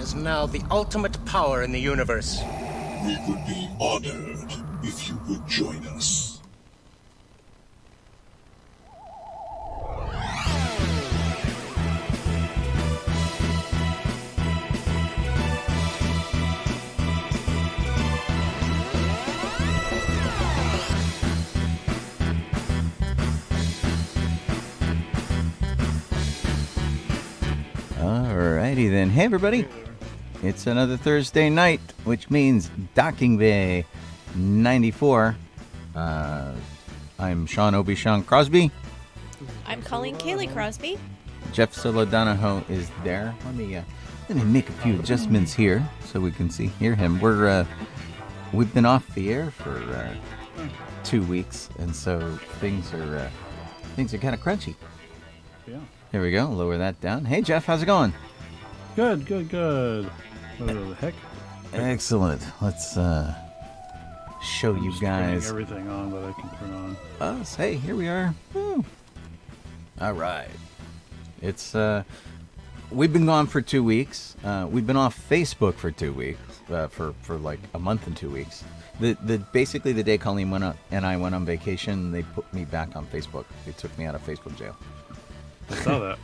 is now the ultimate power in the universe. We would be honored if you would join us. Alrighty then. Hey everybody. It's another Thursday night, which means Docking Bay 94. I'm Sean Sean Crosby. I'm Colleen Kaylee Crosby. Jeff Solo-Donahoe is there. Let me make a few adjustments here so we can hear him. We've been off the air for 2 weeks, and so things are kind of crunchy. Yeah. There we go. Lower that down. Hey Jeff, how's it going? Good. What the heck? Excellent. Let's show you guys everything on that I can turn on. us. Hey, here we are. Woo. All right. It's we've been gone for 2 weeks. We've been off Facebook for 2 weeks. For like a month and 2 weeks. Basically the day Colleen and I went on vacation, they put me back on Facebook. They took me out of Facebook jail. I saw that.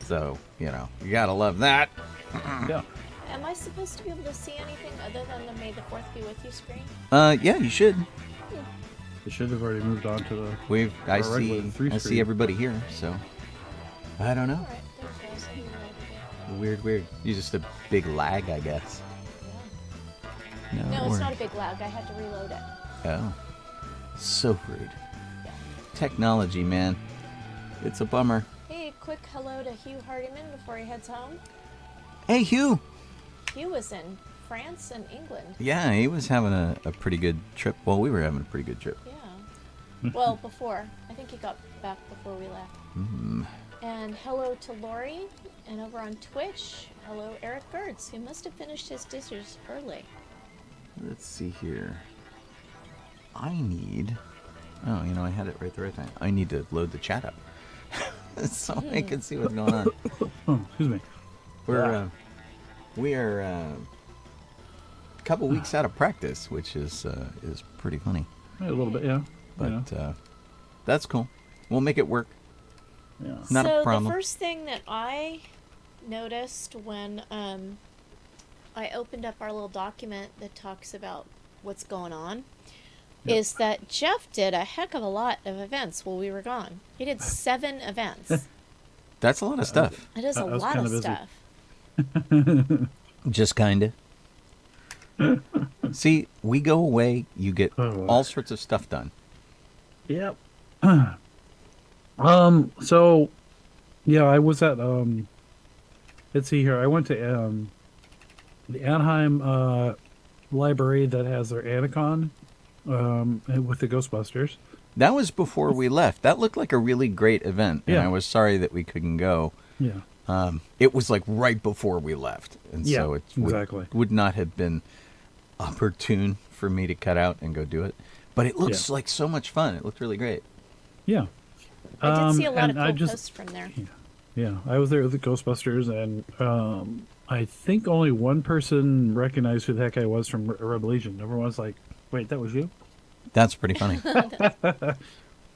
So, you gotta love that. Yeah. Am I supposed to be able to see anything other than the May the 4th be with you screen? Yeah, you should. It should have already moved on to the. I screen. see everybody here, so I don't know. All right, there it goes. I didn't know what to Weird. You just a big lag, I guess. do. No, it's not a big lag. I had to reload it. Oh, so rude. Yeah. Technology, man. It's a bummer. Hey, quick hello to Hugh Hardiman before he heads home. Hey, Hugh. Hugh was in France and England. Yeah, he was having a pretty good trip. Well, we were having a pretty good trip. Yeah. Well, before. I think he got back before we left. Mm-hmm. And hello to Lori. And over on Twitch, hello Eric Gertz, who must have finished his dishes early. Let's see here. I need... Oh, I had it right the right time. I need to load the chat up. So I can see what's going on. Oh, excuse me. We are a couple weeks out of practice, which is pretty funny. A little bit, yeah. But that's cool. We'll make it work. Yeah. Not a problem. So the first thing that I noticed when I opened up our little document that talks about what's going on is that Jeff did a heck of a lot of events while we were gone. He did 7 events. That's a lot of stuff. It is a lot of stuff. Just kind of. See, we go away, you get all sorts of stuff done. Yep. So, yeah, I was at, let's see here. I went to the Anaheim library that has their Anacon with the Ghostbusters. That was before we left. That looked like a really great event, and Yeah. I was sorry that we couldn't go. Yeah. It was like right before we left, and Yeah, so it exactly. would not have been opportune for me to cut out and go do it. But it looks like so much fun. It looked really great. Yeah. I did see a lot of and cool posts from there. Yeah, I was there with the Ghostbusters, and I think only one person recognized who the heck I was from Rebel Legion. Everyone's like, wait, that was you? That's pretty funny.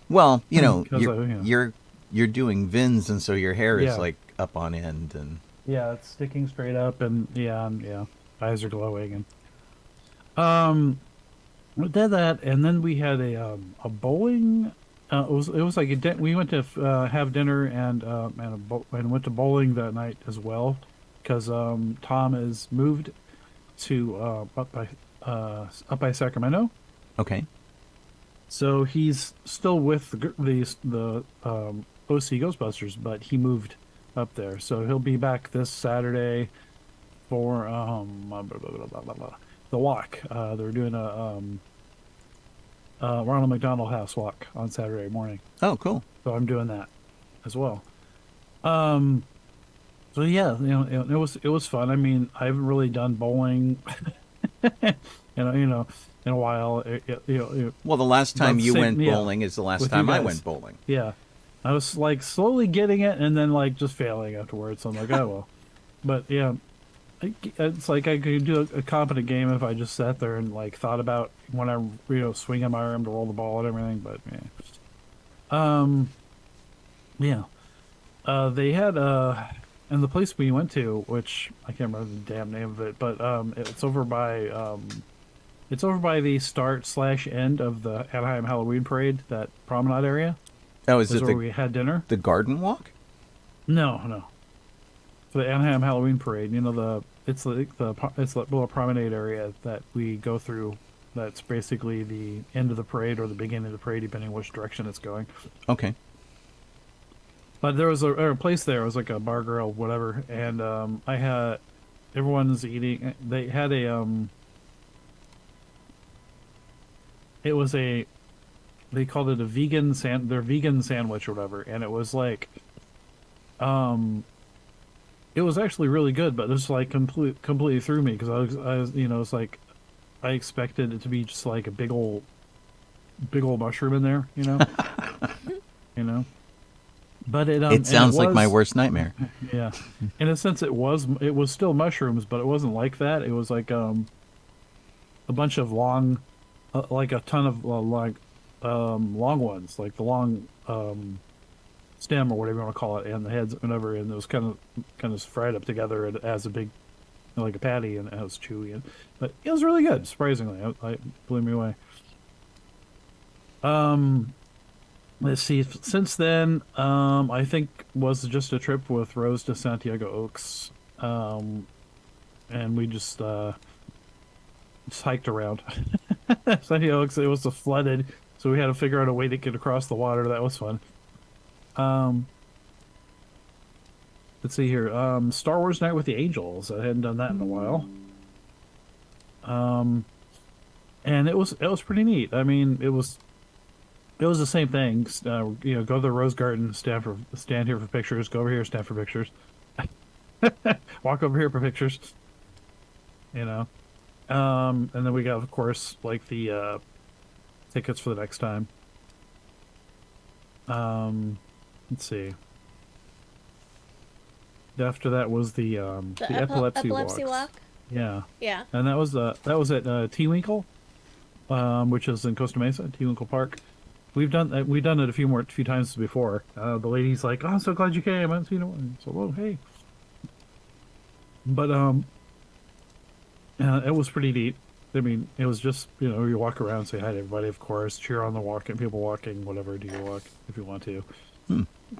Well, Because you're doing VINs, and so your hair is Yeah. like up on end, and Yeah, it's sticking straight up, and eyes are glowing, and we did that, and then we had a bowling. It was like we went to have dinner and went to bowling that night as well, because Tom is moved to up by Sacramento. okay. So he's still with the OC Ghostbusters, but he moved up there. So he'll be back this Saturday for the walk. They're doing a Ronald McDonald House walk on Saturday morning. Oh, cool. So I'm doing that as well. So yeah, it was fun. I mean, I haven't really done bowling, in a while. Well, the last time you went yeah, bowling is the last with time you I guys. went bowling. Yeah, I was like slowly getting it, and then like just failing afterwards. So I'm like, oh well. But yeah, it's like I could do a competent game if I just sat there and like thought about when I swinging my arm to roll the ball and everything. But yeah, they had and the place we went to, which I can't remember the damn name of it, but it's over by the start/end of the Anaheim Halloween Parade, that promenade area. Oh, is it where we had dinner? The garden walk? No. For the Anaheim Halloween Parade, it's the little promenade area that we go through. That's basically the end of the parade or the beginning of the parade, depending which direction it's going. Okay. But there was a place there. It was like a bar grill, whatever, and everyone's eating. They had it was they called it a their vegan sandwich or whatever, and it was like, it was actually really good, but this like completely threw me because I was it's like I expected it to be just like a big old mushroom in there, But it sounds like my worst nightmare. Yeah, in a sense, it was still mushrooms, but it wasn't like that. It was like a bunch of long, like a ton of long ones, like the long stem or whatever you want to call it, and the heads, whatever, and it was kind of fried up together as a big, like a patty, and it was chewy, but it was really good, surprisingly. I blew me away. Let's see. Since then, I think was just a trip with Rose to Santiago Oaks, and we just hiked around Santiago Oaks. It was flooded, so we had to figure out a way to get across the water. That was fun. Let's see here. Star Wars Night with the Angels. I hadn't done that in a while. And it was pretty neat. I mean, it was the same thing. Go to the Rose Garden, stand here for pictures. Go over here, stand for pictures. Walk over here for pictures. And then we got, of course, like the tickets for the next time. Let's see. After that was the epilepsy walk. Yeah. Yeah. And that was at Tewinkle, which is in Costa Mesa, Tewinkle Park. We've done it a few times before. The lady's like, "Oh, I'm so glad you came. I haven't seen it." So, well, hey. But it was pretty neat. I mean, it was just, you walk around, say hi to everybody, of course, cheer on the walking people walking, whatever. Do you walk if you want to?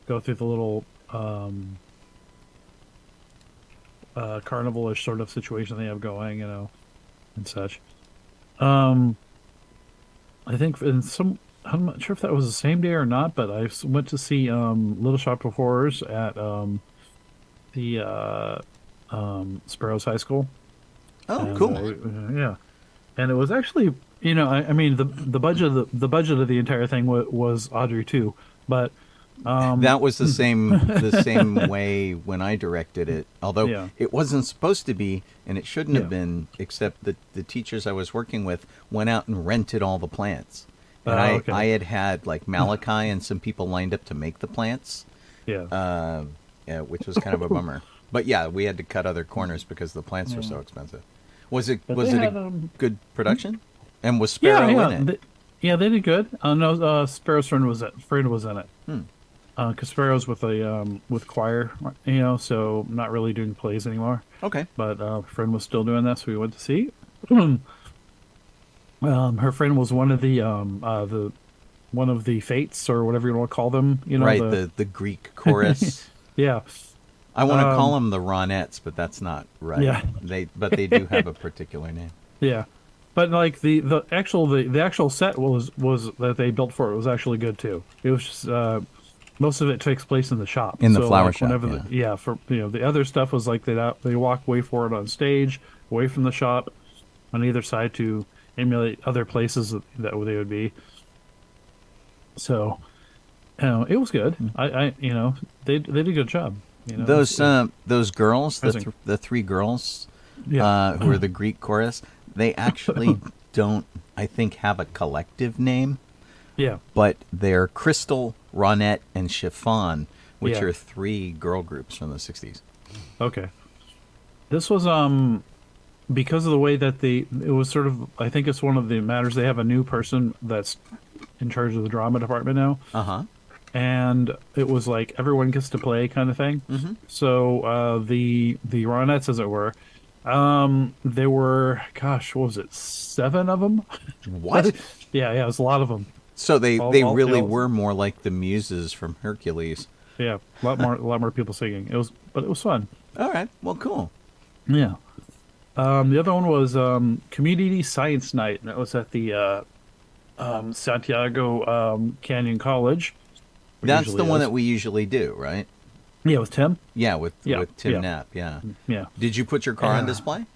Go through the little carnival-ish sort of situation they have going, and such. I think I'm not sure if that was the same day or not, but I went to see Little Shop of Horrors at the Sparrows High School. Oh, cool. Yeah, and it was actually, I mean, the budget of the entire thing was Audrey too, but that was the same way when I directed it. Although it wasn't supposed to be, and it shouldn't have been, except that the teachers I was working with went out and rented all the plants. And I had like Malachi and some people lined up to make the plants. Yeah, which was kind of a bummer. But yeah, we had to cut other corners because the plants were so expensive. Was it a good production? And was Sparrow in it? They did good. No, Sparrow's friend was in it. Because Sparrow's with choir, so not really doing plays anymore. Okay. But friend was still doing that, so we went to see. Her friend was one of the fates or whatever you want to call them. Right, the Greek chorus. Yeah. I want to call them the Ronettes, but that's not right. Yeah. They do have a particular name. Yeah. But like the actual set was that they built for it was actually good too. It was just most of it takes place in the shop. In the flower shop. The other stuff was like they walk way forward on stage, away from the shop, on either side to emulate other places that they would be. So, it was good. They did a good job. Those girls, the three girls, who are the Greek chorus, they actually don't, I think, have a collective name. Yeah. But they're Crystal, Ronette, and Chiffon, which are three girl groups from the 60s. Okay. This was because of the way that it was sort of, I think it's one of the matters, they have a new person that's in charge of the drama department now, Uh-huh. and it was like everyone gets to play kind of thing. Mm-hmm. So the Ronettes, as it were, there were, gosh, what was it, 7 of them? What? Yeah, it was a lot of them. So they All- they all- really all- were more like the muses from Hercules. Yeah, a lot more people singing. But it was fun. All right. Well, cool. Yeah. The other one was Community Science Night, and that was at the Santiago Canyon College. It That's usually the one is. that we usually do, right? Yeah, with Tim. Yeah, with Yeah, Tim yeah. Knapp. Yeah. Yeah. Did you put your car on Yeah. display?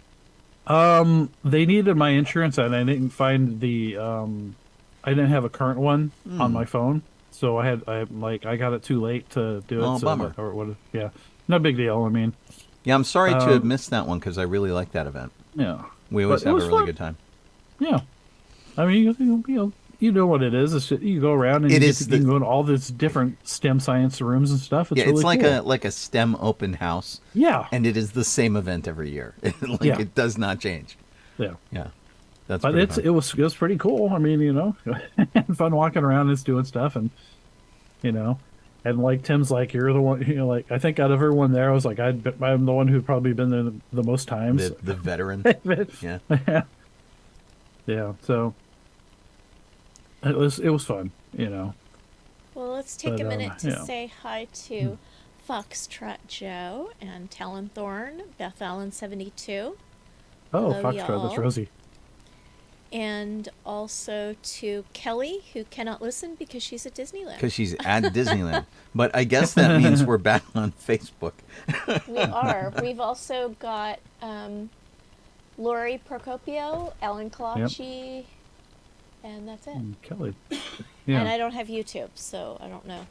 They needed my insurance, and I didn't find I didn't have a current one on my phone, so I got it too late to do it. Oh, so bummer. Or what? Yeah, no big deal. I mean, Yeah, I'm sorry to have missed that one because I really like that event. yeah, We always But it have a was really fun. good time. yeah. I mean, you know what it is. It's just, you go around and It you, is you can go in all these different STEM science rooms and stuff. It's Yeah, really it's like cool. a STEM open house, Yeah, and it is the same event every year. Yeah. It does not change. yeah. Yeah, that's But pretty fun. it was pretty cool. I mean, fun walking around and doing stuff, and and like Tim's like, you're the one, like I think out of everyone there, I was like, I'm the one who'd probably been there the most times. the veteran. Yeah. Yeah. So it was fun. Well, let's take But, a minute to yeah. say hi to Foxtrot Joe and Talon Thorne, Beth Allen 72, Oh, Hello, Foxtrot, that's y'all. Rosie. and also to Kelly, who cannot listen because she's at Disneyland. Because she's at Disneyland. But I guess that means we're back on Facebook. We are. We've also got Lori Procopio, Ellen Colacci, and that's it. Kelly. And Yeah. I don't have YouTube, so I don't know.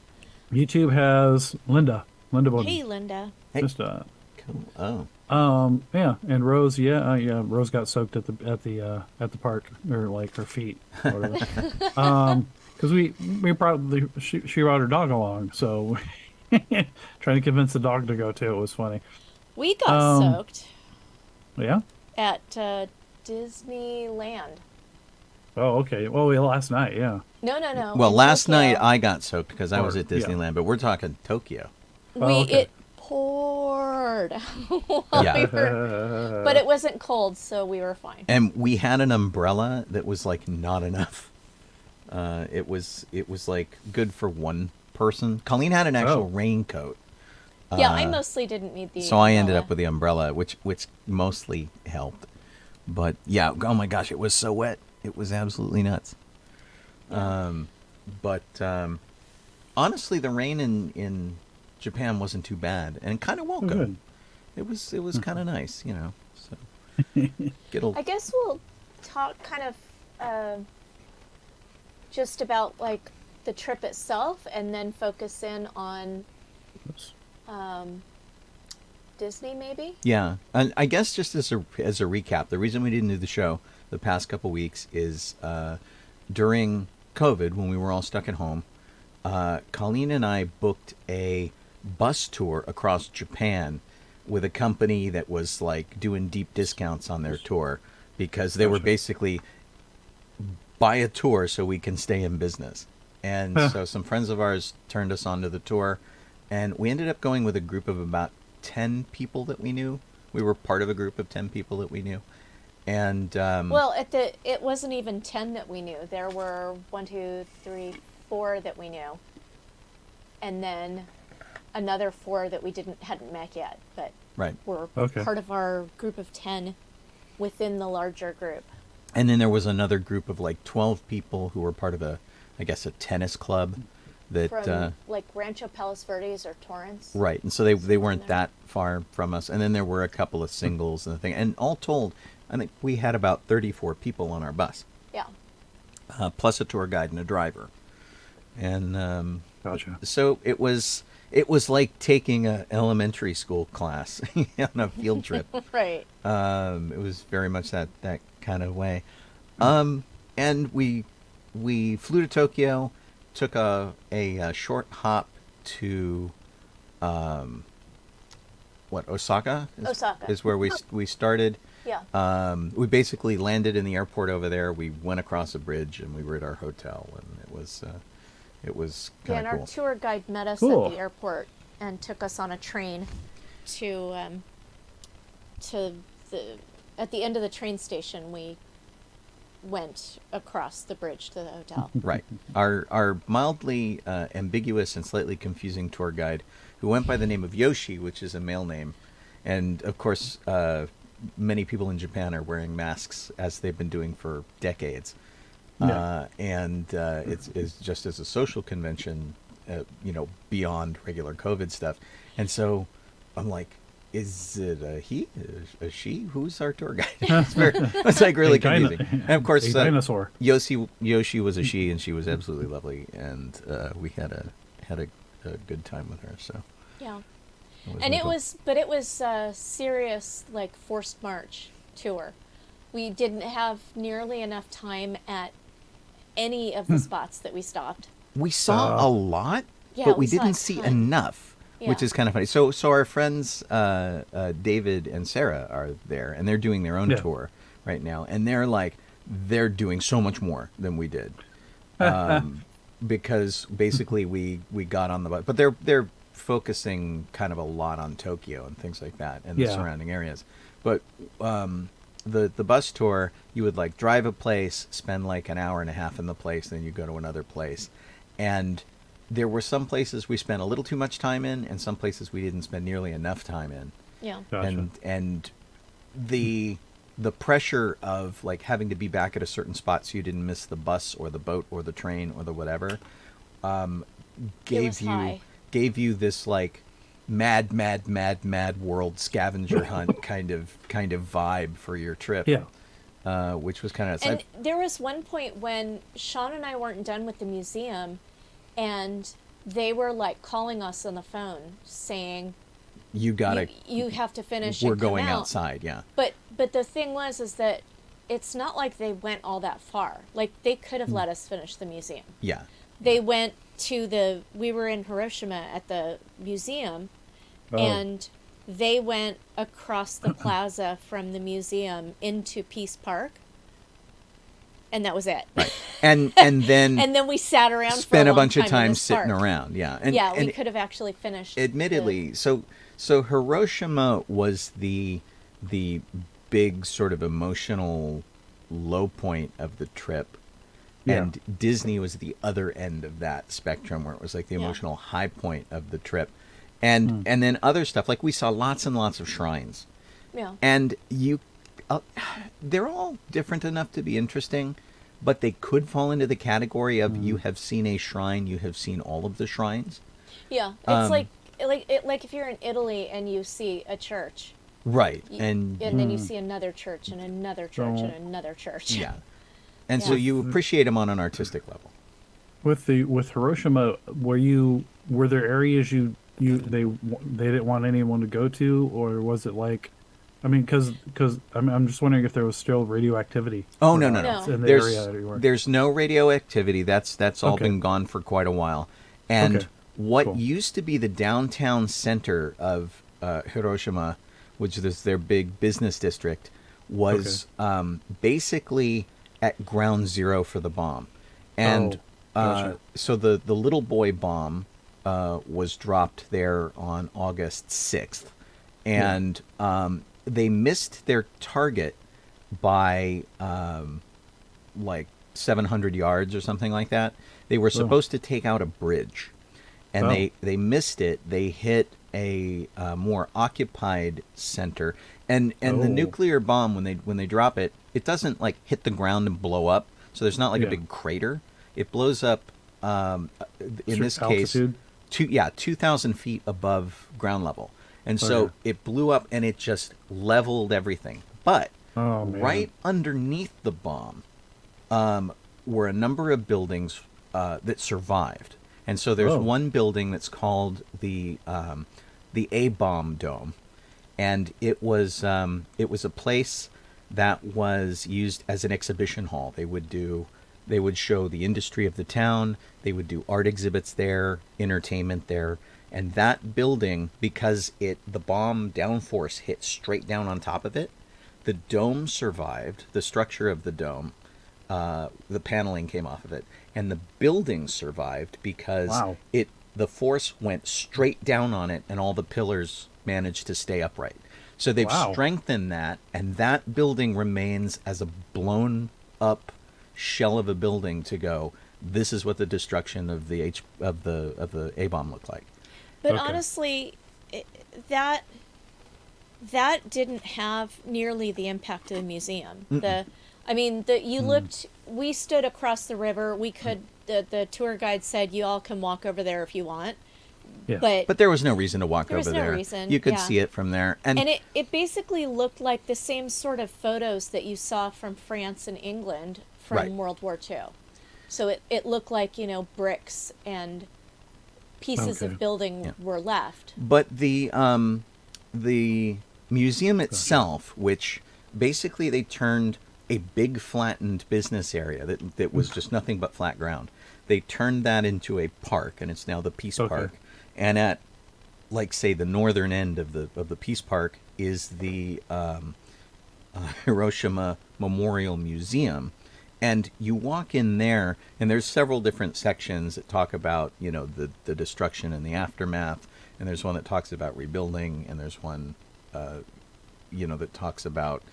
YouTube has Linda Bowden. Hey, Linda. Hey. Just Cool. Oh. yeah, and Rose, yeah, Rose got soaked at the park, or like her feet, or whatever. Because we probably she brought her dog along, so trying to convince the dog to go too. It was funny. We got soaked Yeah. at Disneyland. Oh, okay. Well, last night, yeah. No. Well, in last Tokyo. night I got soaked because I was at Yeah. Disneyland, but we're talking Tokyo. okay. It poured. Yeah. But it wasn't cold, so we were fine. And we had an umbrella that was like not enough. It was like good for one person. Colleen had an actual Oh. raincoat, Yeah, I mostly didn't need the. so I ended umbrella. up with the umbrella, which mostly helped. But yeah, oh my gosh, it was so wet. It was absolutely nuts. But honestly, the rain in Japan wasn't too bad and kind of welcome. Good. It was kind of nice, So get a I guess we'll talk kind of just about like the trip itself, and then focus in on Oops. Disney, maybe. Yeah, and I guess just as a recap, the reason we didn't do the show the past couple weeks is during COVID, when we were all stuck at home, Colleen and I booked a bus tour across Japan with a company that was like doing deep discounts on their tour because they were Gotcha. basically buy a tour so we can stay in business. And so some friends of ours turned us onto the tour, and we ended up going with a group of about 10 people that we knew. We were part of a group of 10 people that we knew. And Well, it wasn't even 10 that we knew. There were 1, 2, 3, 4 that we knew, and then another 4 that we hadn't met yet, but right. were Okay. part of our group of 10 within the larger group. And then there was another group of like 12 people who were part of a tennis club that From like Rancho Palos Verdes or Torrance. right. And so they weren't there. that far from us. And then there were a couple of singles and the thing. And all told, I think we had about 34 people on our bus, Yeah. plus a tour guide and a driver. And Gotcha. so it was like taking an elementary school class on a field trip. Right. It was very much that kind of way. And we flew to Tokyo, took a short hop to Osaka? Osaka. Is where we started. Yeah. We basically landed in the airport over there. We went across a bridge and we were at our hotel, and it was Yeah, kind and of our cool. tour guide met us Cool. at the airport and took us on a train to at the end of the train station. We went across the bridge to the hotel. Right. Our mildly ambiguous and slightly confusing tour guide, who went by the name of Yoshi, which is a male name, and of course, many people in Japan are wearing masks as they've been doing for decades. Yeah. It's just as a social convention, beyond regular COVID stuff. And so I'm like, is it a he, a she? Who's our tour guide? It's like really confusing. And of course, A dinosaur. Yoshi was a she, and she was absolutely lovely, and we had a good time with her. So Yeah. it And was it was a serious, like, forced march tour. We didn't have nearly enough time at any of the spots that we stopped. we saw a lot, Yeah, but we we saw a didn't see ton. enough, which Yeah. is kind of funny. So our friends David and Sarah are there, and they're doing their own Yeah. tour right now, and they're doing so much more than we did, because basically we got on the bus, but they're focusing kind of a lot on Tokyo and things like that and the Yeah. surrounding areas, but the bus tour, you would like drive a place, spend like an hour and a half in the place, then you go to another place. And there were some places we spent a little too much time in, and some places we didn't spend nearly enough time in. Yeah. Gotcha. And the pressure of like having to be back at a certain spot so you didn't miss the bus or the boat or the train or the whatever, was high. gave you this like mad world scavenger hunt kind of vibe for your trip. Yeah. Which was kind of And there was one point when Sean and I weren't done with the museum, and they were like calling us on the phone saying, you gotta. you have to finish. We're and come going out." outside. Yeah. But the thing is that it's not like they went all that far. Like, they could have let us finish the museum. Yeah. They went to we were in Hiroshima at the museum, Oh. and they went across the plaza from the museum into Peace Park, and that was it. Right. And then And then we sat around for spent a a bunch of long time in this sitting park. around. Yeah. And Yeah, we and could have actually finished. admittedly, so Hiroshima was the big sort of emotional low point of the trip. Yeah. And Disney was the other end of that spectrum, where it was like the Yeah. emotional high point of the trip. And then other stuff, like we saw lots and lots of shrines. Yeah. And they're all different enough to be interesting, but they could fall into the category of you have seen a shrine, you have seen all of the shrines. Yeah. It's like if you're in Italy and you see a church, Right. and then you see another church and another church and another church. yeah. And so Yeah. you appreciate them on an artistic level. With Hiroshima, were there areas they didn't want anyone to go to, or was it like, I mean, because I'm just wondering if there was still radioactivity. Oh, no. No. In the There's area that you were. there's no radioactivity. That's all Okay. been gone for quite a while. And Okay. what Cool. used to be the downtown center of Hiroshima, which is their big business district, was basically at ground zero for the bomb. And gotcha. so the little boy bomb was dropped there on August 6th. And they missed their target by like 700 yards or something like that. They were supposed to take out a bridge, and they missed it. They hit a more occupied center, and the nuclear bomb, when they drop it, it doesn't like hit the ground and blow up. So there's not like a Yeah. big crater. It blows up in this case Altitude? 2,000 feet above ground level. And so Okay. it blew up and it just leveled everything. But Oh, man. right underneath the bomb were a number of buildings that survived. And so there's Oh. one building that's called the A-bomb dome. And it was a place that was used as an exhibition hall. They would show the industry of the town. They would do art exhibits there, entertainment there, And that building, because the bomb downforce hit straight down on top of it, the dome survived, the structure of the dome, the paneling came off of it, and the building survived because Wow. the force went straight down on it, and all the pillars managed to stay upright. So they've Wow. strengthened that, and that building remains as a blown up shell of a building to go. This is what the destruction of the A bomb looked like. But Okay. honestly, that didn't have nearly the impact of the museum. You looked. We stood across the river. We could. The tour guide said you all can walk over there if you want. Yeah. But there was no reason to walk There was over no there. reason, You could yeah. see it from there, and it basically looked like the same sort of photos that you saw from France and England from Right. World War II. So it looked like, bricks and pieces Okay. of building were left. But the museum itself, which basically they turned a big flattened business area that was just nothing but flat ground. They turned that into a park, and it's now the Peace Okay. Park. And at, like, say, the northern end of the Peace Park is the Hiroshima Memorial Museum. And you walk in there, and there's several different sections that talk about, the destruction and the aftermath. And there's one that talks about rebuilding, and there's one, that talks about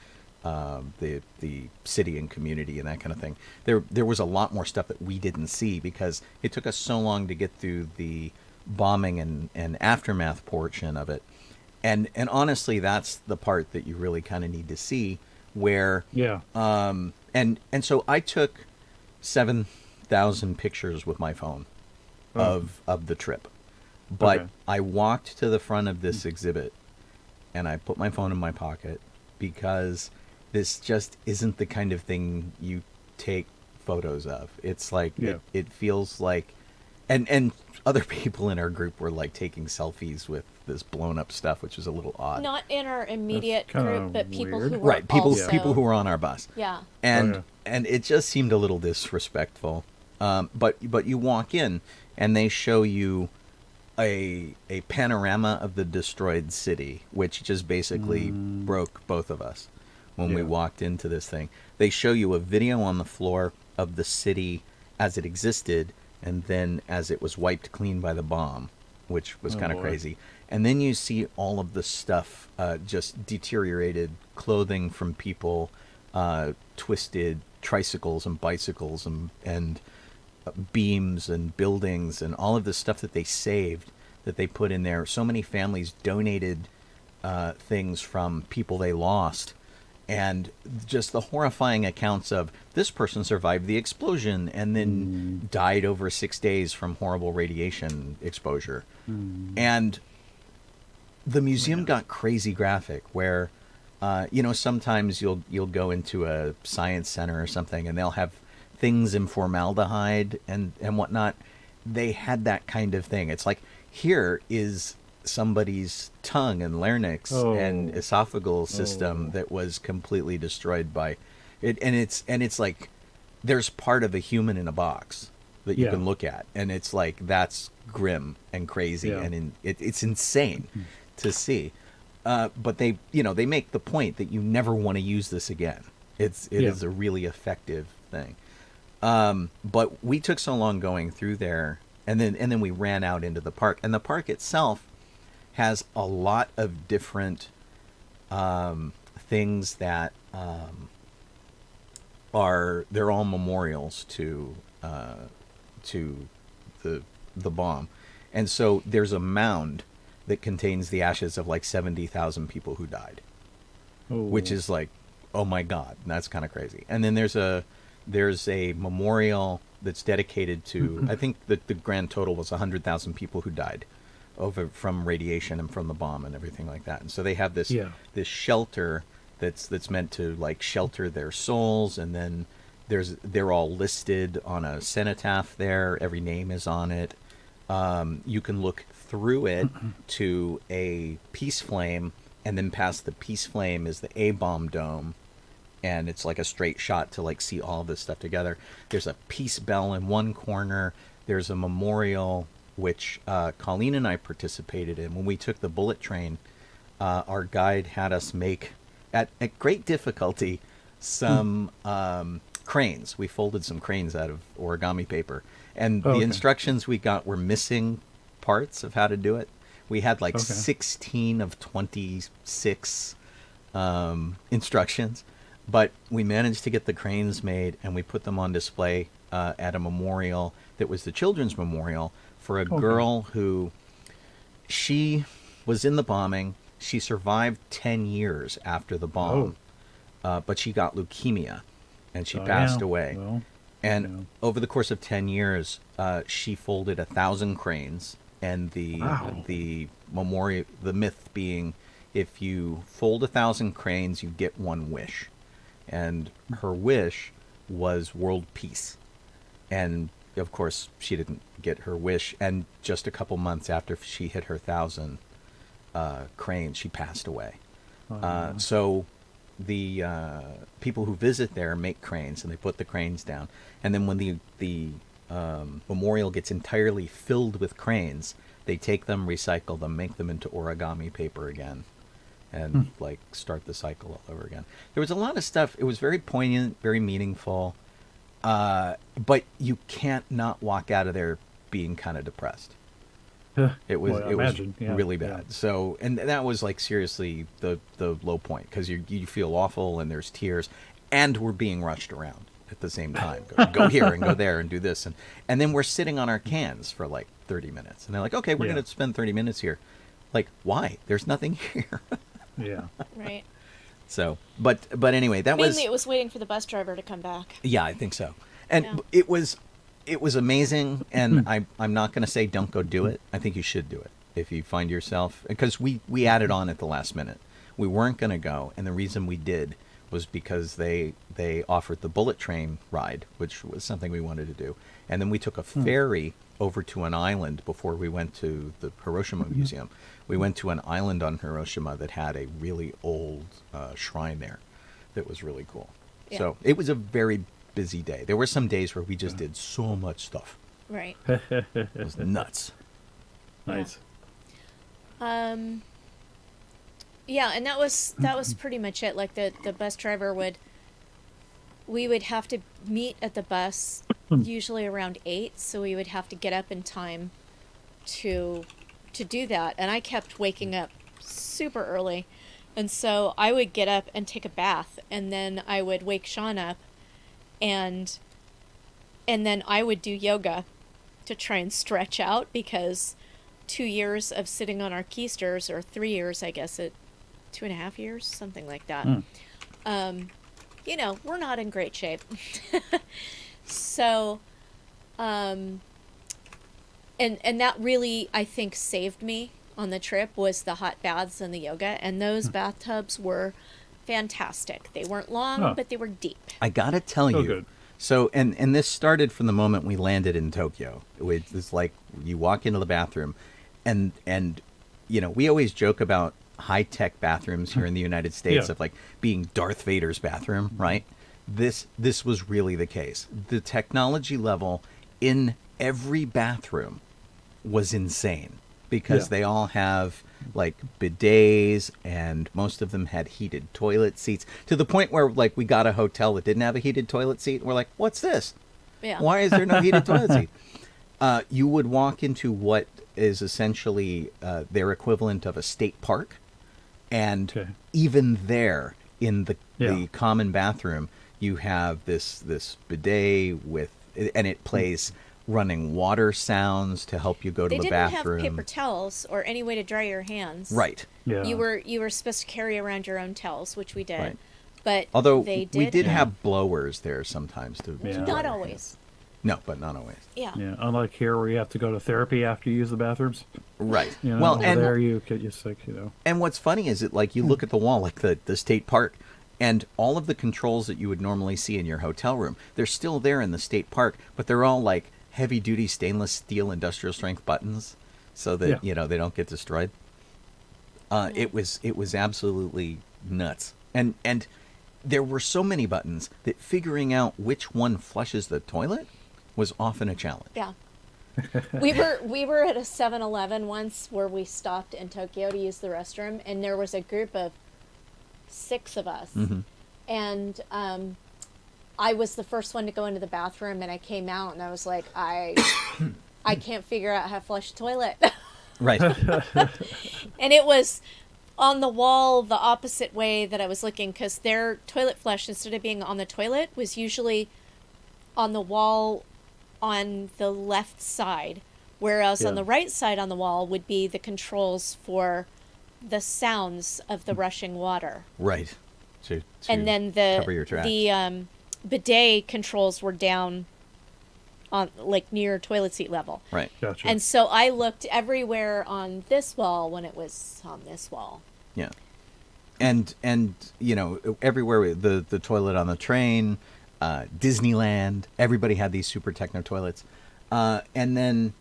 the city and community and that kind of thing. There was a lot more stuff that we didn't see because it took us so long to get through the bombing and aftermath portion of it. And honestly, that's the part that you really kind of need to see, where Yeah. and so I took 7,000 pictures with my phone of the trip. But Okay. I walked to the front of this exhibit and I put my phone in my pocket because this just isn't the kind of thing you take photos of. It's like Yeah. it feels like and other people in our group were like taking selfies with this blown up stuff, which was a little odd. Not in our immediate kinda group, but people weird. who were Right, people also, people who were on our bus. Yeah. And Okay. and it just seemed a little disrespectful. But you walk in and they show you a panorama of the destroyed city, which just basically broke both of us when we Yeah. walked into this thing. They show you a video on the floor of the city as it existed, and then as it was wiped clean by the bomb, which was Oh, kind of boy. crazy. And then you see all of the stuff, just deteriorated clothing from people, twisted tricycles and bicycles and beams and buildings and all of the stuff that they saved that they put in there. So many families donated things from people they lost, and just the horrifying accounts of this person survived the explosion and then died over 6 days from horrible radiation exposure. And the museum got crazy graphic where sometimes you'll go into a science center or something and they'll have things in formaldehyde and whatnot. They had that kind of thing. It's like, here is somebody's tongue and larynx and esophageal system that was completely destroyed by it. And it's like there's part of a human in a box that you Yeah. can look at, and it's like that's grim and crazy, Yeah. and it's insane to see. But they make the point that you never want to use this again. It Yeah. is a really effective thing. But we took so long going through there, and then we ran out into the park, and the park itself has a lot of different things that they're all memorials to the bomb. And so there's a mound that contains the ashes of like 70,000 people who died, which is like, oh my God, that's kind of crazy. And then there's a memorial that's dedicated to, I think that the grand total was 100,000 people who died from radiation and from the bomb and everything like that. And so they have this this shelter that's meant to like shelter their souls, and then they're all listed on a cenotaph there. Every name is on it. You can look through it to a peace flame, and then past the peace flame is the A-bomb dome, and it's like a straight shot to like see all of this stuff together. There's a peace bell in one corner. There's a memorial which Colleen and I participated in. When we took the bullet train, our guide had us make, at great difficulty, some cranes. We folded some cranes out of origami paper. And the instructions we got were missing parts of how to do it. We had like 16 of 26 instructions. But we managed to get the cranes made, and we put them on display at a memorial that was the children's memorial for a girl who, she was in the bombing. She survived 10 years after the bomb, but she got leukemia, and she passed away. Well, and over the course of 10 years, she folded 1,000 cranes, and the memorial, the myth being, if you fold 1,000 cranes, you get one wish. And her wish was world peace. And of course, she didn't get her wish. And just a couple months after she hit her 1,000 cranes, she passed away. So the people who visit there make cranes, and they put the cranes down. And then when the memorial gets entirely filled with cranes, they take them, recycle them, make them into origami paper again, and like start the cycle all over again. There was a lot of stuff. It was very poignant, very meaningful, but you can't not walk out of there being kind of depressed. It was really bad. Yeah. So, and that was like seriously the low point, because you feel awful, and there's tears, and we're being rushed around at the same time. Go here and go there and do this, and then we're sitting on our cans for like 30 minutes, and they're like, okay, we're going to spend 30 minutes here. Like, why? There's nothing here. Yeah. Right. So, but anyway, that Mainly it was waiting for the bus driver to come back. Yeah, I think so. And it was amazing. And I'm not going to say don't go do it. I think you should do it if you find yourself, because we added on at the last minute. We weren't going to go, and the reason we did was because they offered the bullet train ride, which was something we wanted to do. And then we took a ferry over to an island before we went to the Hiroshima Museum. We went to an island on Hiroshima that had a really old shrine there that was really cool. Yeah. So it was a very busy day. There were some days where we just did so much stuff. Right. It was nuts. Nice. Yeah, and that was pretty much it. Like the bus driver we would have to meet at the bus usually around 8, so we would have to get up in time to do that. And I kept waking up super early, and so I would get up and take a bath, and then I would wake Sean up, and then I would do yoga to try and stretch out, because 2 years of sitting on our keisters, or 3 years, I guess, 2.5 years, something like that. We're not in great shape. So, and that really, I think, saved me on the trip, was the hot baths and the yoga. And those bathtubs were fantastic. They weren't long, but they were deep. I gotta tell you. Good. So, and this started from the moment we landed in Tokyo. It's like you walk into the bathroom, and we always joke about high-tech bathrooms here in the United States of like being Darth Vader's bathroom, right? This was really the case. The technology level in every bathroom was insane, because they all have like bidets, and most of them had heated toilet seats, to the point where like we got a hotel that didn't have a heated toilet seat, and we're like, what's this? Yeah. Why is there no heated toilet seat? You would walk into what is essentially their equivalent of a state park, and even there in the common bathroom, you have this bidet and it plays running water sounds to help you go to the bathroom. They didn't have paper towels or any way to dry your hands. Right. Yeah. You were supposed to carry around your own towels, which we did. Right. But although we did have blowers there sometimes to not always. No, but not always. Yeah. Yeah. Unlike here, where you have to go to therapy after you use the bathrooms. Right. Well, and there you get you sick. And what's funny is that like you look at the wall, like the state park, and all of the controls that you would normally see in your hotel room, they're still there in the state park, but they're all like heavy-duty stainless steel industrial strength buttons, so that they don't get destroyed. It was absolutely nuts, and there were so many buttons that figuring out which one flushes the toilet was often a challenge. Yeah. We were at a 7-Eleven once where we stopped in Tokyo to use the restroom, and there was a group of 6 of us, and I was the first one to go into the bathroom, and I came out and I was like, I can't figure out how to flush a toilet. Right. And it was on the wall the opposite way that I was looking, because their toilet flush, instead of being on the toilet, was usually on the wall on the left side, whereas on the right side on the wall would be the controls for the sounds of the rushing water. Right. To And then cover your tracks. the bidet controls were down on like near toilet seat level. Right. Gotcha. And so I looked everywhere on this wall when it was on this wall. Yeah. And you know, everywhere, the toilet on the train, Disneyland, everybody had these super techno toilets. And then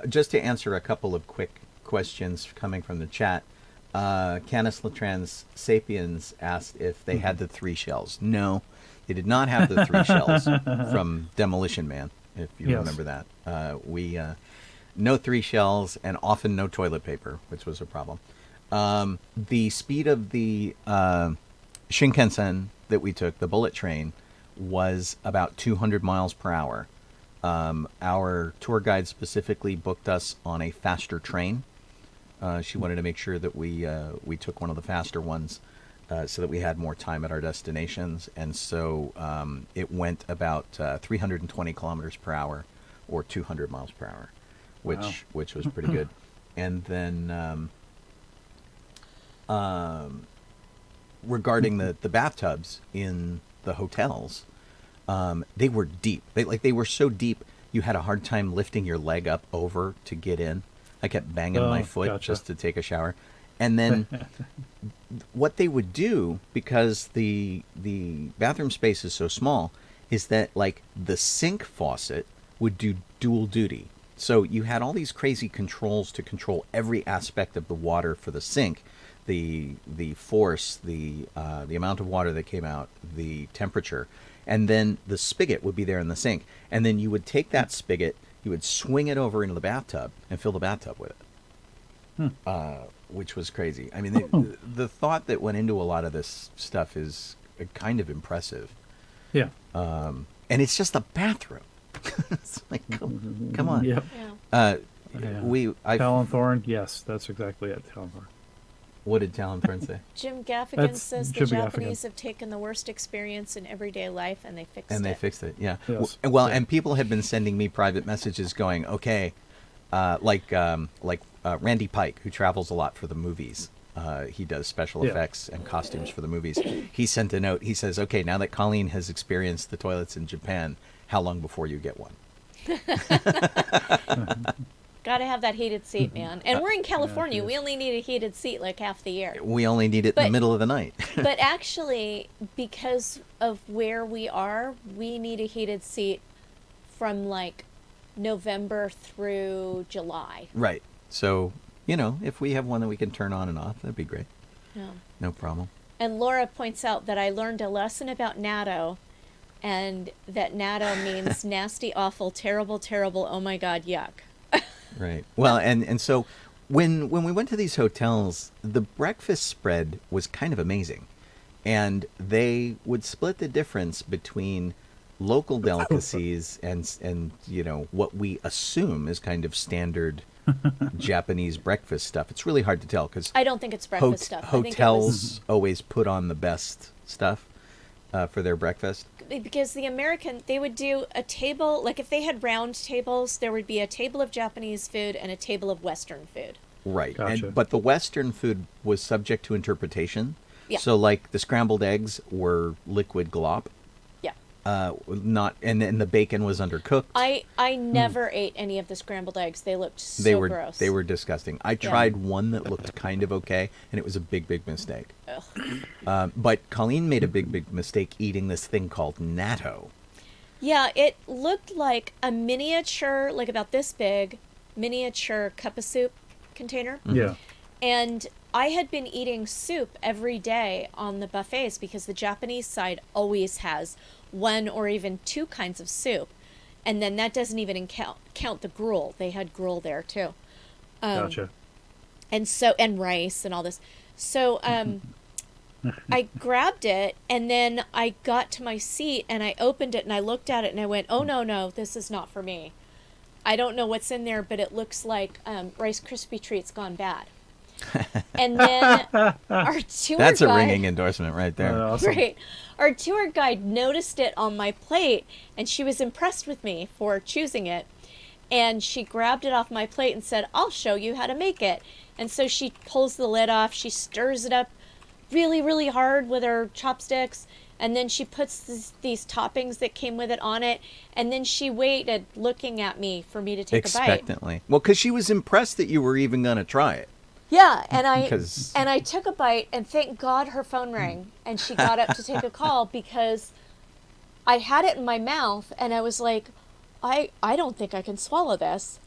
just to answer a couple of quick questions coming from the chat, Canis Latrans Sapiens asked if they had the 3 shells. No, they did not have the 3 shells from Demolition Man, if you remember that. We no 3 shells and often no toilet paper, which was a problem. The speed of the Shinkansen that we took, the bullet train, was about 200 miles per hour. Our tour guide specifically booked us on a faster train. She wanted to make sure that we took one of the faster ones so that we had more time at our destinations. And so it went about 320 kilometers per hour or 200 miles per hour, which was pretty good. And then regarding the bathtubs in the hotels, they were deep. They were so deep you had a hard time lifting your leg up over to get in. I kept banging my foot just to take a shower. And then what they would do, because the bathroom space is so small, is that like the sink faucet would do dual duty. So you had all these crazy controls to control every aspect of the water for the sink, the force, the amount of water that came out, the temperature, and then the spigot would be there in the sink. And then you would take that spigot, you would swing it over into the bathtub and fill the bathtub with it, which was crazy. I mean, the thought that went into a lot of this stuff is kind of impressive. Yeah. And it's just a bathroom. It's like, come on. Yep. Yeah. Talonthorn, yes, that's exactly it. Talonthorn. What did Talonthorn say? Jim Gaffigan That's says the Jim Japanese Gaffigan. have taken the worst experience in everyday life and they fixed And it. they fixed it, yeah. Yes. Well, and people had been sending me private messages going, okay, like Randy Pike, who travels a lot for the movies. He does special effects and costumes for the movies. He sent a note. He says, okay, now that Colleen has experienced the toilets in Japan, how long before you get one? Gotta have that heated seat, man. And we're in California. We only need a heated seat like half the year. We only need it in the middle of the night. But actually, because of where we are, we need a heated seat from like November through July. Right. So, you know, if we have one that we can turn on and off, that'd be great. Yeah. No problem. And Laura points out that I learned a lesson about natto, and that natto means nasty, awful, terrible, terrible, oh my god, yuck. Right. Well, and so when we went to these hotels, the breakfast spread was kind of amazing. And they would split the difference between local delicacies and you know, what we assume is kind of standard Japanese breakfast stuff. It's really hard to tell because I don't think it's breakfast stuff. I think it hotels always put on the best stuff for their breakfast. because the American, they would do a table, like if they had round tables, there would be a table of Japanese food and a table of Western food. Right. Gotcha. But the Western food was subject to interpretation. Yeah. So like the scrambled eggs were liquid glop. Yeah. Not and the bacon was undercooked. I never ate any of the scrambled eggs. They looked so gross. They were disgusting. I tried one that looked kind of okay, and it was a big mistake. But Colleen made a big mistake eating this thing called natto. Yeah, it looked like a miniature, like about this big, miniature cup of soup container. Yeah. And I had been eating soup every day on the buffets because the Japanese side always has one or even two kinds of soup. and then that doesn't even count the gruel. They had gruel there too. Gotcha. And rice and all this. So I grabbed it, and then I got to my seat and I opened it and I looked at it and I went, oh no, this is not for me. I don't know what's in there, but it looks like Rice Krispie treats gone bad. And then our tour That's a guide, ringing endorsement right there. Awesome. right, our tour guide noticed it on my plate, and she was impressed with me for choosing it. And she grabbed it off my plate and said, I'll show you how to make it. And so she pulls the lid off, she stirs it up really, really hard with her chopsticks, and then she puts these toppings that came with it on it, and then she waited looking at me for me to take a bite. Expectantly. Well, because she was impressed that you were even going to try it. Yeah, and Because- I took a bite, and thank God her phone rang, and she got up to take a call, because I had it in my mouth, and I was like, I don't think I can swallow this.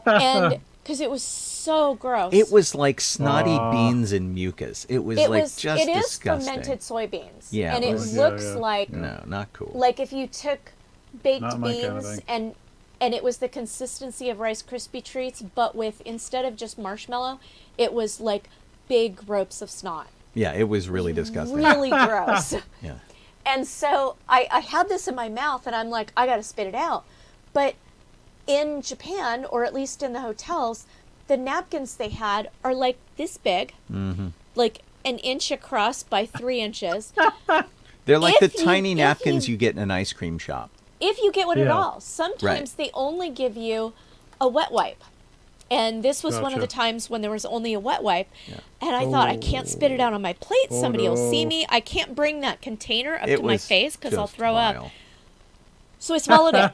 And because it was so gross. It was like snotty beans and mucus. It was just it is disgusting. fermented soybeans. Yeah, And it it was- looks Yeah. like No, not cool. like if you took baked Not my kind of beans thing. and it was the consistency of Rice Krispie treats, but with, instead of just marshmallow, it was like big ropes of snot. Yeah, it was really disgusting. Really gross. Yeah. And so I had this in my mouth, and I'm like, I got to spit it out. But in Japan, or at least in the hotels, the napkins they had are like this big, like an inch across by 3 inches. They're like the If you- tiny if napkins you- you get in an ice cream shop. If you get one at Yeah. all. Sometimes Right. they only give you a wet wipe. And this was one of Gotcha. the times when there was only a wet wipe. And I thought, I can't spit it out on my plate. Oh, Somebody will see no. me. I can't bring that container up It to my was face because I'll just throw up. vile. So I swallowed it.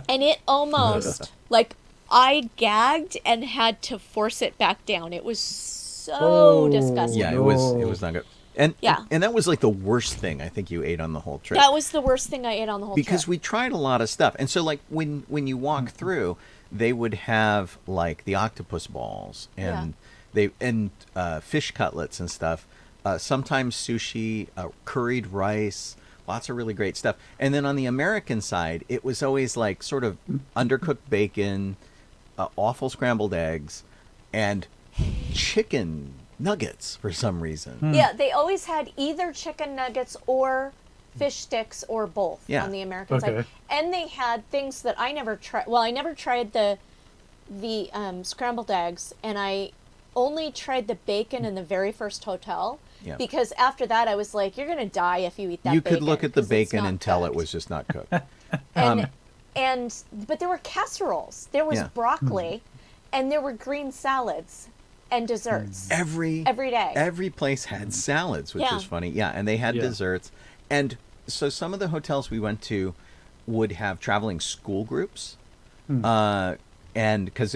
And it almost, like, I gagged and had to force it back down. It was so Oh, disgusting. Yeah, No. it was not good. And Yeah. and that was like the worst thing I think you ate on the whole trip. That was the worst thing I ate on the whole Because trip. we tried a lot of stuff. And so like when you walk through, they would have like the octopus balls and fish cutlets and stuff. Sometimes sushi, curried rice, lots of really great stuff. And then on the American side, it was always like sort of undercooked bacon, awful scrambled eggs, and chicken nuggets for some reason. Yeah, they always had either chicken nuggets or fish sticks or both Yeah. on the American side. Okay. And they had things that I never tried. Well, I never tried the scrambled eggs, and I only tried the bacon in the very first hotel. Yeah. Because after that, I was like, "You're gonna die if you eat that." You bacon, could look at the 'cause it's bacon not and tell it cooked." was just not cooked. But there were casseroles, there was Yeah. broccoli, and there were green salads and desserts every day. Every place had salads, which Yeah. was funny. Yeah, and they had Yeah. desserts. And so some of the hotels we went to would have traveling school groups. And because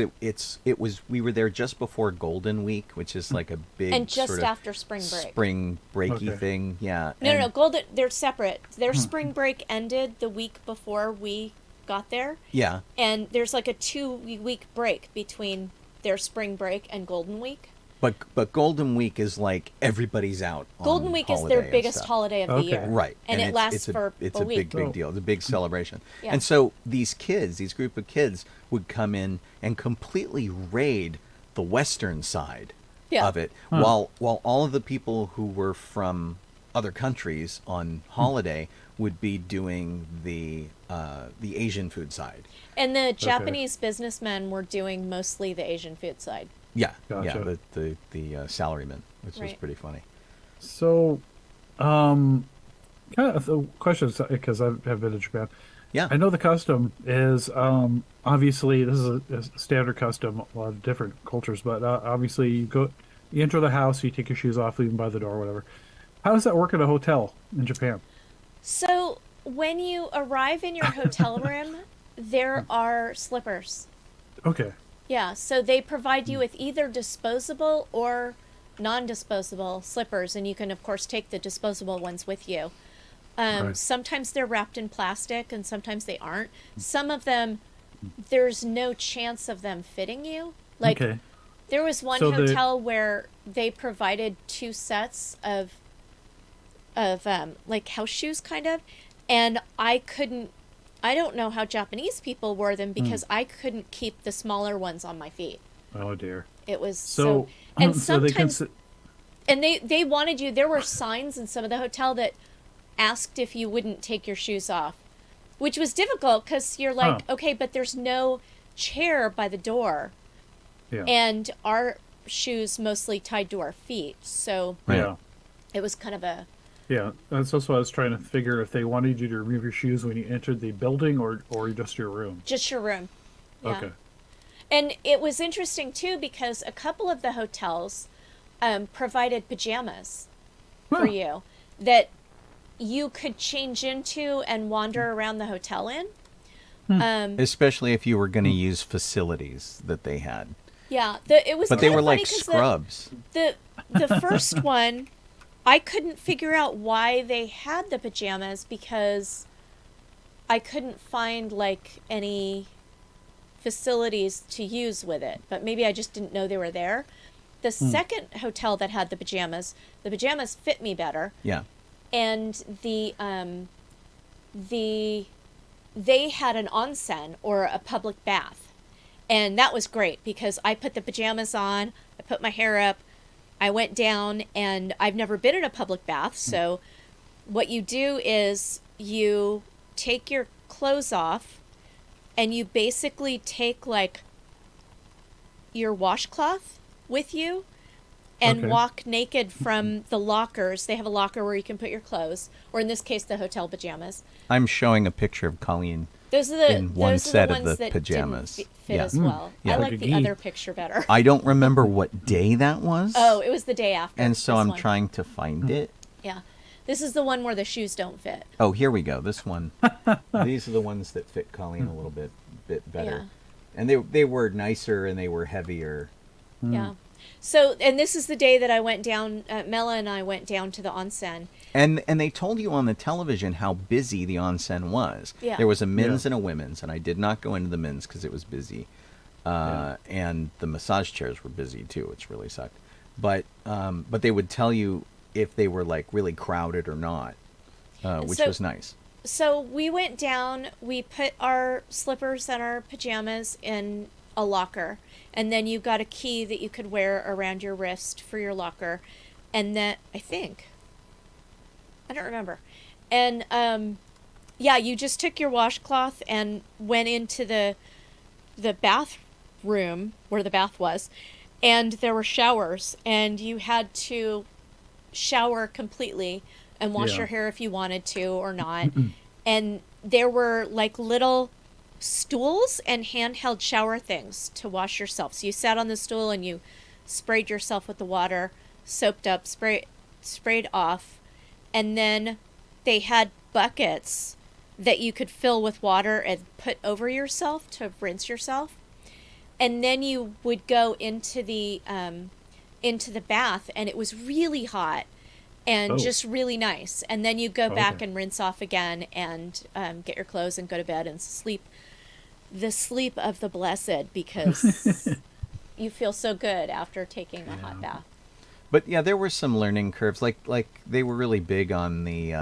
we were there just before Golden Week, which is like a big And just sort of after spring break. spring breaky Okay. thing. Yeah. No, Golden. They're separate. Their spring break ended the week before we got there, Yeah. and there's like a 2-week break between their spring break and Golden Week. But Golden Week is like everybody's out. on Golden Week is holiday their and biggest stuff. holiday of the Okay. year, Right. And it lasts for it's a a week. big deal. It's a big celebration. Yeah. And so these group of kids would come in and completely raid the western side Yeah. of it, while all of the people who were from other countries on holiday would be doing the Asian food side. And the Japanese businessmen were doing mostly the Asian food side. Yeah. Gotcha. Yeah, the salarymen, which was Right. pretty funny. So, kind of the question, because I've been to Japan. Yeah. I know the custom is obviously this is a standard custom, a lot of different cultures, but obviously you enter the house, you take your shoes off, leave them by the door, whatever. How does that work at a hotel in Japan? So when you arrive in your hotel room, there are slippers. Okay. Yeah, so they provide you with either disposable or non-disposable slippers, and you can of course take the disposable ones with you. Right. Sometimes they're wrapped in plastic and sometimes they aren't. Some of them, there's no chance of them fitting you. Like Okay. there was one So the- hotel where they provided 2 sets of like house shoes kind of, and I couldn't I don't know how Japanese people wore them because I couldn't keep the smaller ones on my feet. Oh dear. It was So, and so they can. sometimes and they wanted you. There were signs in some of the hotel that asked if you wouldn't take your shoes off, which was difficult because you're like, okay, but there's no chair by the door, Yeah. and our shoes mostly tied to our feet, so Yeah. it was kind of a Yeah, that's also what I was trying to figure if they wanted you to remove your shoes when you entered the building or just your room. just your room. Yeah. Okay. And it was interesting too because a couple of the hotels provided pajamas for Huh. you that you could change into and wander around the hotel in. Especially if you were going to use facilities that they had. Yeah, it was. But they kinda were funny like 'cause scrubs. The first one, I couldn't figure out why they had the pajamas because I couldn't find like any facilities to use with it. But maybe I just didn't know they were there. The second hotel that had the pajamas fit me better, Yeah. and they had an onsen or a public bath, and that was great because I put the pajamas on, I put my hair up, I went down, and I've never been in a public bath, so what you do is you take your clothes off and you basically take like your washcloth with you and Okay. walk naked from the lockers. They have a locker where you can put your clothes, or in this case, the hotel pajamas. I'm showing a picture of Colleen Those are the in one those set are of the ones the that pajamas. didn't fit Yeah. as well. Yeah. I Like like a the geek. other picture better. I don't remember what day that was. Oh, it was the day after. and so this I'm one. trying to find it. Yeah, this is the one where the shoes don't fit. Oh, here we go. This one. These are the ones that fit Colleen a little bit better. Yeah. And they were nicer and they were heavier. Yeah. So, and this is the day that I went down. Mela and I went down to the onsen. And they told you on the television how busy the onsen was. Yeah. There was a men's Yeah. and a women's, and I did not go into the men's because it was busy. And the massage chairs were busy too, which really sucked. But they would tell you if they were like really crowded or not, which so- was nice. So we went down. We put our slippers and our pajamas in a locker, and then you got a key that you could wear around your wrist for your locker, and then I don't remember, and yeah, you just took your washcloth and went into the bathroom where the bath was, and there were showers, and you had to shower completely and wash Yeah. your hair if you wanted to or not. And there were like little stools and handheld shower things to wash yourself. So you sat on the stool and you sprayed yourself with the water, soaped up, sprayed off, and then they had buckets that you could fill with water and put over yourself to rinse yourself. And then you would go into the bath, and it was really hot and Oh. just really nice. And then you go back Okay. and rinse off again and get your clothes and go to bed and sleep the sleep of the blessed, because you feel so good after taking a hot bath. But yeah, there were some learning curves. Like they were really big on the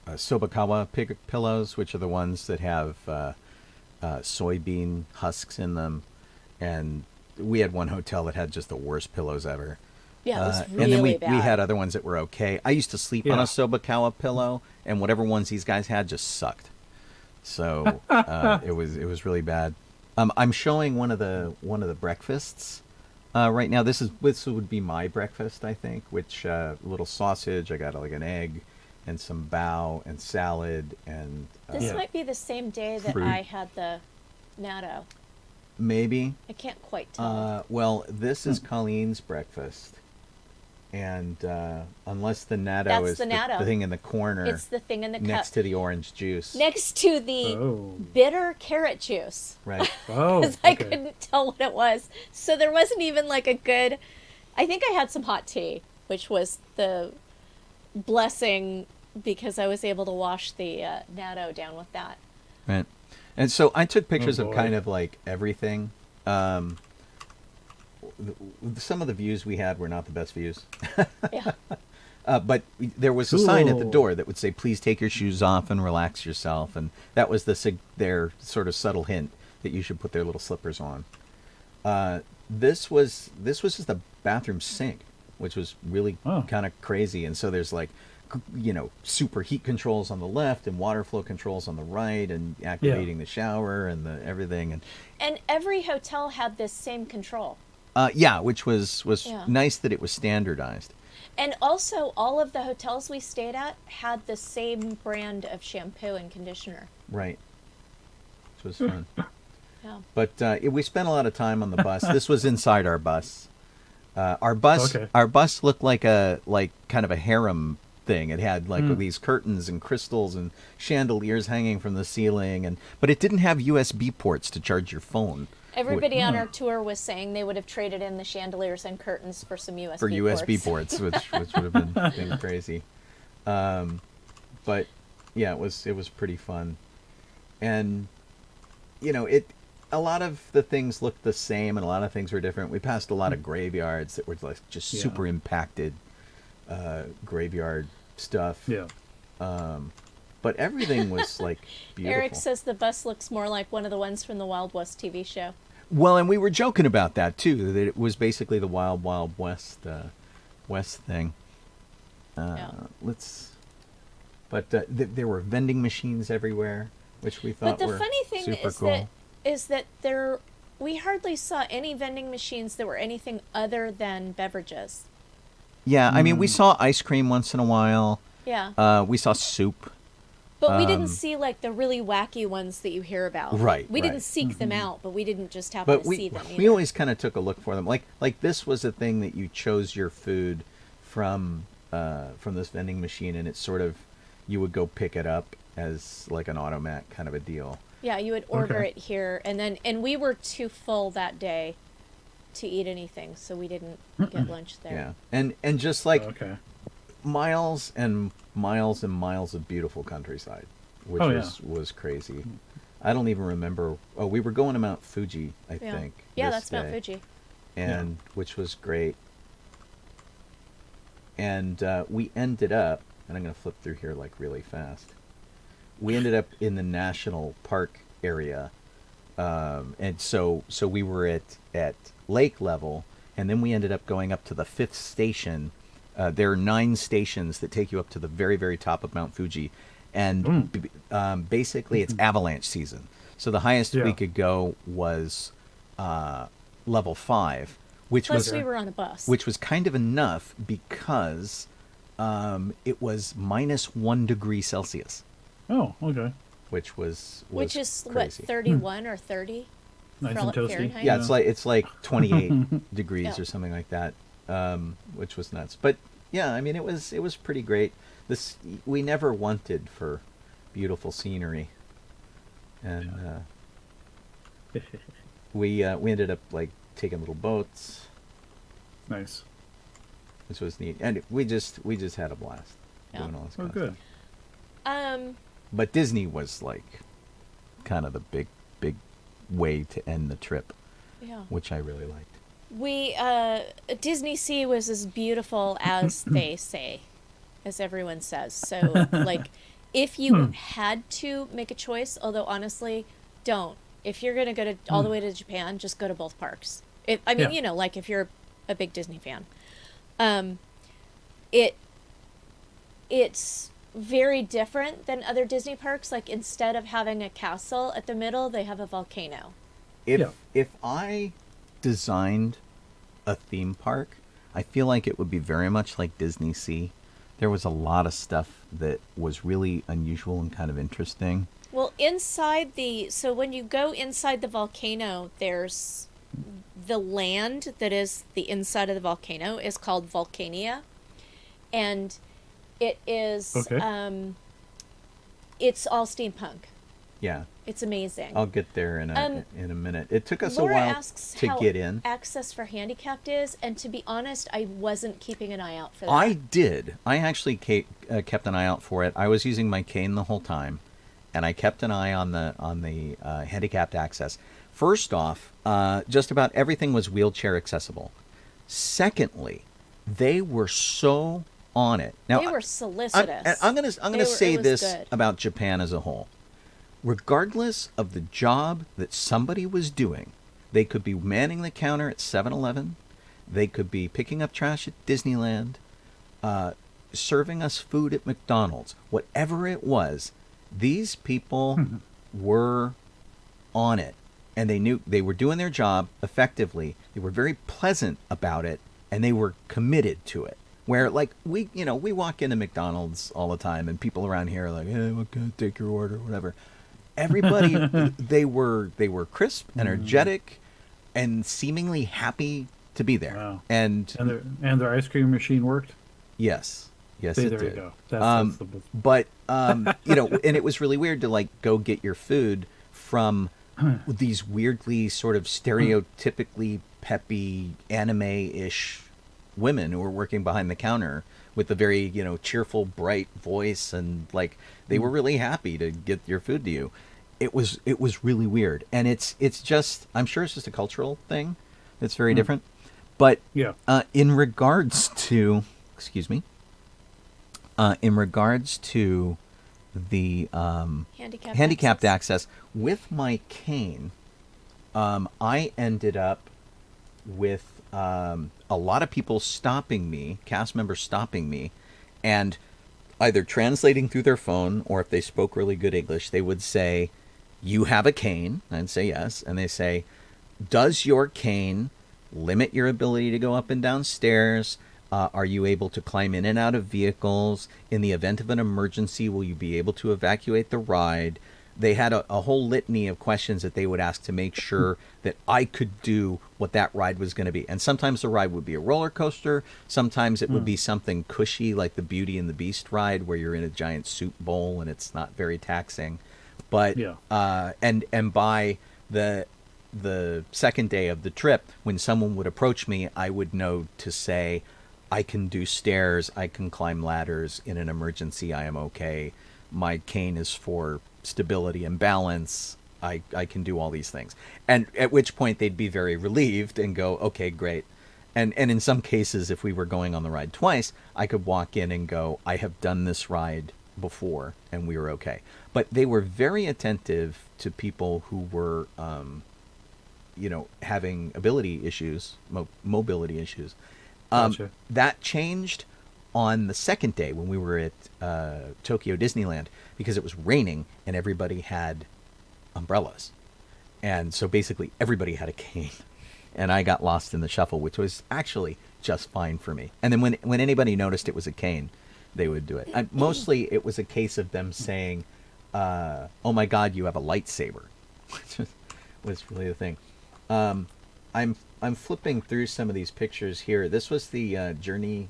Sobakawa pillows, which are the ones that have soybean husks in them. And we had one hotel that had just the worst pillows ever. Yeah, it was really and then we bad. had other ones that were okay. I used to sleep on Yeah. a Sobakawa pillow, and whatever ones these guys had just sucked. So it was really bad. I'm showing one of the breakfasts right now. This would be my breakfast, I think. Which little sausage. I got like an egg and some bao and salad and This Yeah. might be the same day that Fruit. I had the natto. maybe. I can't quite tell. Well, this is Colleen's breakfast, and unless the natto That's is the natto. the thing in the corner It's the thing in the cup next to the orange juice, next to the Oh. bitter carrot juice. right? Oh. Because I Okay. couldn't tell what it was. So there wasn't even like a good. I think I had some hot tea, which was the blessing because I was able to wash the natto down with that. Right. And so I took pictures Oh, of boy. kind of like everything. Some of the views we had were not the best views. Yeah. But there was a sign at the Cool. door that would say, "Please take your shoes off and relax yourself," and that was their sort of subtle hint that you should put their little slippers on. This was just a bathroom sink, which was really Oh. kind of crazy. And so there's like, super heat controls on the left and water flow controls on the right, and activating the shower and the everything. And every hotel had this same control. Which was Yeah. nice that it was standardized. And also, all of the hotels we stayed at had the same brand of shampoo and conditioner. Right. Which was fun. Yeah. But we spent a lot of time on the bus. This was inside our bus. Our bus Okay. looked like kind of a harem thing. It had like these curtains and crystals and chandeliers hanging from the ceiling, but it didn't have USB ports to charge your phone. Everybody on our tour was saying they would have traded in the chandeliers and curtains for some USB For USB ports. ports, which would have been crazy. But yeah, it was pretty fun, and a lot of the things looked the same, and a lot of things were different. We passed a lot of graveyards that were like just super impacted graveyard stuff. Yeah. But everything was like beautiful. Eric says the bus looks more like one of the ones from the Wild West TV show. Well, and we were joking about that too, that it was basically the Wild Wild West thing. Yeah. There were vending machines everywhere, which we thought But the were funny thing super cool. is that we hardly saw any vending machines that were anything other than beverages. Yeah, I mean, we saw ice cream once in a while. Yeah. We saw soup. But we didn't see like the really wacky ones that you hear about. Right, We right. didn't seek them out, but we didn't just happen But to see them. we either. always kind of took a look for them. Like this was a thing that you chose your food from this vending machine, and it's sort of, you would go pick it up as like an automat kind of a deal. Yeah, you would order Okay. it here, and we were too full that day to eat anything, so we didn't get lunch there. Yeah, and just like Okay. miles and miles and miles of beautiful countryside, which Oh, yeah. was crazy. I don't even remember. Oh, we were going to Mount Fuji, I Yeah. think. Yeah, this that's Mount day, Fuji. and which was great. And we ended up, and I'm going to flip through here like really fast. We ended up in the national park area, and so we were at lake level, and then we ended up going up to the 5th station. There are 9 stations that take you up to the very, very top of Mount Fuji, and basically it's avalanche season. So the highest we Yeah. could go was level 5, which Plus, was we were on a bus. which was kind of enough because it was -1 degree Celsius, Oh, okay. which was Which is what, crazy. 31 or 30? Nice and toasty. Fahrenheit? Yeah, it's like 28 degrees Yeah. or something like that, which was nuts. But yeah, I mean, it was pretty great. We never wanted for beautiful scenery, and we ended up like taking little boats, Nice. which was neat, and we just had a blast Yeah. doing all this Oh, kind of good. stuff. But Disney was like kind of the big way to end the trip, Yeah. which I really liked. We Disney Sea was as beautiful as they say, as everyone says. So like, if you had to make a choice, although honestly, don't. If you're gonna go to all the way to Japan, just go to both parks. Yeah. Like if you're a big Disney fan, it's very different than other Disney parks. Like instead of having a castle at the middle, they have a volcano. If I designed a theme park, I feel like it would be very much like Disney Sea. There was a lot of stuff that was really unusual and kind of interesting. Well, so when you go inside the volcano, there's the land that is the inside of the volcano is called Volcania, and it is Okay. It's all steampunk. Yeah, It's amazing. I'll get there in a minute. It took us Laura a while asks to how get in. access for handicapped is, and to be honest, I wasn't keeping an eye out for that. I did. I actually kept an eye out for it. I was using my cane the whole time, and I kept an eye on the handicapped access. First off, just about everything was wheelchair accessible. Secondly, they were so on it. Now They were solicitous. I'm gonna It say was this good. about Japan as a whole. Regardless of the job that somebody was doing, they could be manning the counter at 7-Eleven, they could be picking up trash at Disneyland, serving us food at McDonald's. Whatever it was, these people were on it, and they knew they were doing their job effectively. They were very pleasant about it, and they were committed to it. Where, like, we walk into McDonald's all the time, and people around here are like, "Hey, what can I take your order?" Whatever. Everybody, they were crisp, energetic, and seemingly happy to be there. Wow. And their ice cream machine worked. yes, it There did. you go. That's the But and it was really weird to like go get your food from these weirdly sort of stereotypically peppy anime-ish women who were working behind the counter with a very cheerful, bright voice, and like they were really happy to get your food to you. It was really weird, and it's just, I'm sure it's just a cultural thing. It's very different. But Yeah. in regards to, excuse me, in regards to the handicapped access with my cane, I ended up with a lot of people stopping me, cast members stopping me, and either translating through their phone, or if they spoke really good English, they would say, "You have a cane?" I'd say yes. And they say, "Does your cane limit your ability to go up and down stairs? Are you able to climb in and out of vehicles? In the event of an emergency, will you be able to evacuate the ride?" They had a whole litany of questions that they would ask to make sure that I could do what that ride was going to be. And sometimes the ride would be a roller coaster. Sometimes it would be something cushy like the Beauty and the Beast ride, where you're in a giant soup bowl and it's not very taxing. But Yeah. And by the second day of the trip, when someone would approach me, I would know to say, "I can do stairs, I can climb ladders. In an emergency, I am okay. My cane is for stability and balance. I can do all these things." And at which point they'd be very relieved and go, "Okay, great." And in some cases, if we were going on the ride twice, I could walk in and go, "I have done this ride before," and we were okay. But they were very attentive to people who were, having ability issues, mobility issues. Gotcha. That changed on the second day when we were at Tokyo Disneyland, because it was raining and everybody had umbrellas. And so basically everybody had a cane. And I got lost in the shuffle, which was actually just fine for me. And then when anybody noticed it was a cane, they would do it. Mostly it was a case of them saying, "Oh my God, you have a lightsaber," which was really the thing. I'm flipping through some of these pictures here. This was the journey.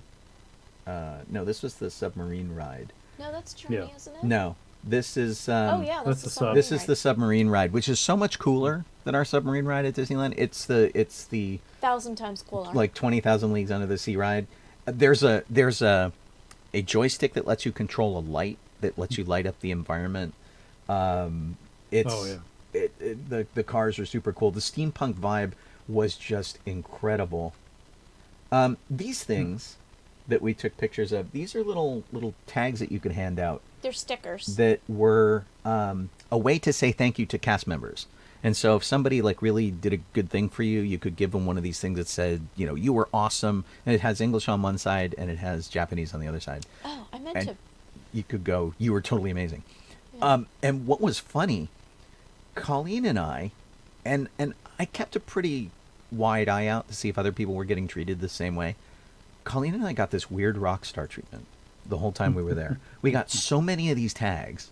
No, this was the submarine ride. No, that's Journey, Yeah. isn't it? No, this is. Oh yeah, That's that's the the sub. submarine This is ride. the submarine ride, which is so much cooler than our submarine ride at Disneyland. It's the 1,000 times cooler. like 20,000 Leagues Under the Sea ride. There's a joystick that lets you control a light that lets you light up the environment. It's Oh, the cars are super cool. The steampunk vibe was just incredible. These things that we took pictures of, these are little tags that you could hand out They're stickers. that were a way to say thank you to cast members. And so if somebody like really did a good thing for you, you could give them one of these things that said, "You were awesome." And it has English on one side and it has Japanese on the other side. Oh, I meant And to. you could go, "You were totally amazing." Yeah. And what was funny, Colleen and I kept a pretty wide eye out to see if other people were getting treated the same way. Colleen and I got this weird rock star treatment the whole time we were there. We got so many of these tags.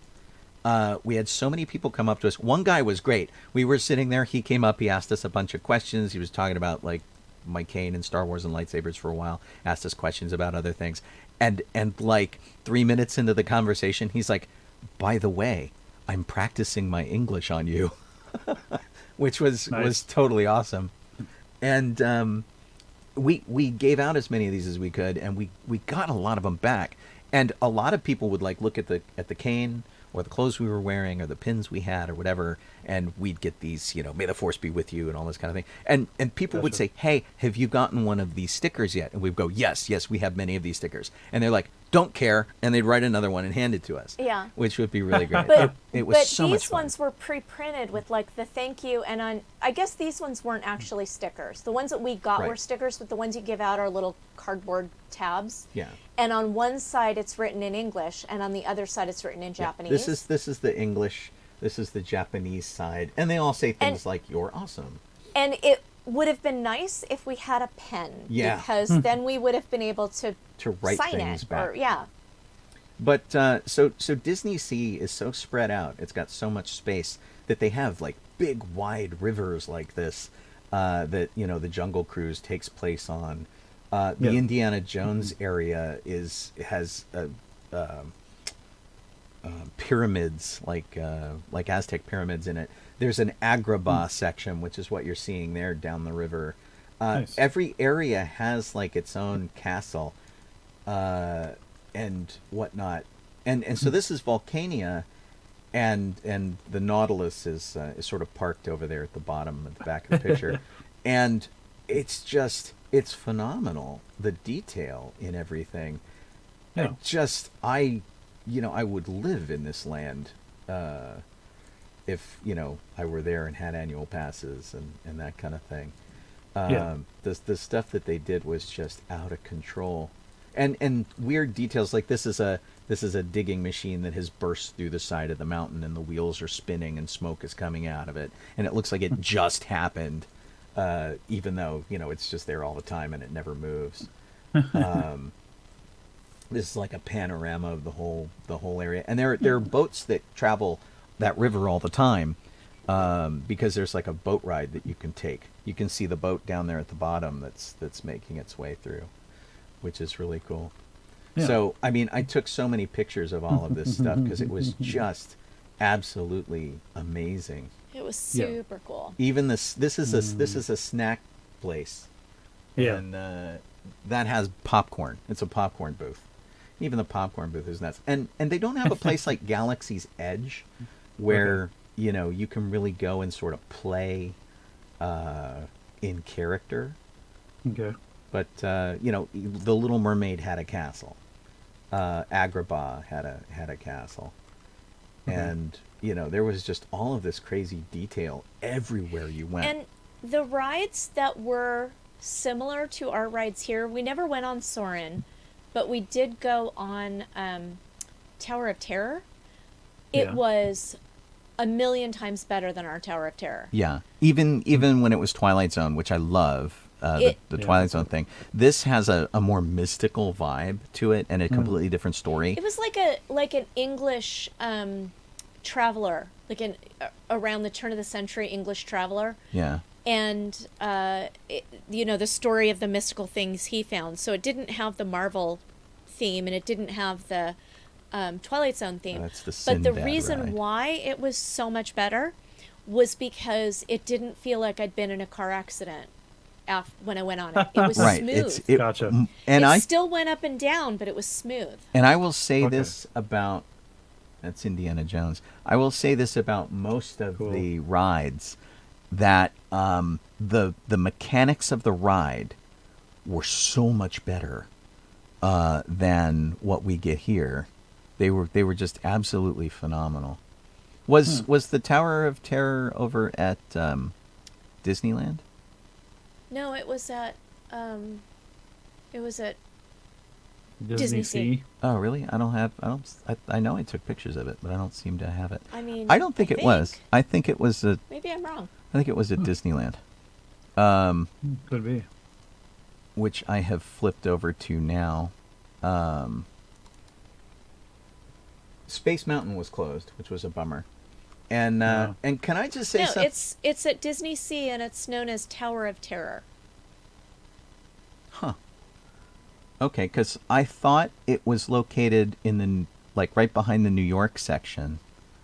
We had so many people come up to us. One guy was great. We were sitting there. He came up. He asked us a bunch of questions. He was talking about like my cane and Star Wars and lightsabers for a while. Asked us questions about other things. And like 3 minutes into the conversation, he's like, "By the way, I'm practicing my English on you," which was Nice. totally awesome. And we gave out as many of these as we could, and we got a lot of them back. And a lot of people would like look at the cane or the clothes we were wearing or the pins we had or whatever, and we'd get these, may the force be with you and all this kind of thing. And people would say, hey, have you gotten one of these stickers yet? And we'd go, yes, we have many of these stickers. And they're like, don't care, and they'd write another one and hand it to us. Yeah. Which would be really great. But it was so much these fun. ones were pre-printed with like the thank you, and I guess these ones weren't actually stickers. The ones that we got were Right. stickers, but the ones you give out are little cardboard tabs. Yeah. And on one side it's written in English, and on the other side it's written in Yeah. Japanese. This is the English, this is the Japanese side, and they all say things like, you're awesome. And it would have been nice if we had a pen. Yeah. Because then we would have been able to write sign things it. back. Or, yeah. But so Disney Sea is so spread out. It's got so much space that they have like big wide rivers like this that the Jungle Cruise takes place on. The Indiana Jones area has pyramids like Aztec pyramids in it. There's an Agrabah section, which is what you're seeing there down the river. Nice. Every area has like its own castle. And whatnot, and so this is Volcania, and the Nautilus is sort of parked over there at the bottom at the back of the picture, and it's phenomenal, the detail in everything. Yeah. I would live in this land if I were there and had annual passes and that kind of thing. The stuff that they did was just out of control. And weird details like this is a digging machine that has burst through the side of the mountain, and the wheels are spinning and smoke is coming out of it, and it looks like it just happened, even though it's just there all the time and it never moves. This is like a panorama of the whole area, and there are boats that travel that river all the time, because there's like a boat ride that you can take. You can see the boat down there at the bottom that's making its way through, which is really cool. Yeah. So, I mean, I took so many pictures of all of this stuff because it was just absolutely amazing. It was super cool. Even this is a snack place. Yeah. And that has popcorn. It's a popcorn booth. Even the popcorn booth is nuts. And they don't have a place like Galaxy's Edge where, you can really go and sort of play in character. Okay. But the Little Mermaid had a castle. Agrabah had a castle, and there was just all of this crazy detail everywhere you went. And the rides that were similar to our rides here, we never went on Soarin', but we did go on Tower of Terror. It was a million times better than our Tower of Terror. Yeah, even when it was Twilight Zone, which I love. The Twilight Zone thing. This has a more mystical vibe to it, and a completely different story. It was like an English traveler, like around the turn of the century English traveler. Yeah. And the story of the mystical things he found. So it didn't have the Marvel theme, and it didn't have the Twilight Zone theme. That's the but the Sinbad reason ride. why it was so much better was because it didn't feel like I'd been in a car accident when I went on it. It was Right. smooth. Gotcha. And it still went up and down, but it was smooth. And I will say this about that's Indiana Jones. I will say this about most of the rides, that the mechanics of the ride were so much better than what we get here. They were just absolutely phenomenal. Was the Tower of Terror over at Disneyland? No, it was at Disney Sea. Oh, really? I know I took pictures of it, but I don't seem to have it. I mean, I don't think it was. I think it was maybe I'm wrong. I think it was at Disneyland. Could be. Which I have flipped over to now. Space Mountain was closed, which was a bummer. And and can I just say No, something? it's at Disney Sea, and it's known as Tower of Terror. Huh. Okay, because I thought it was located in the right behind the New York section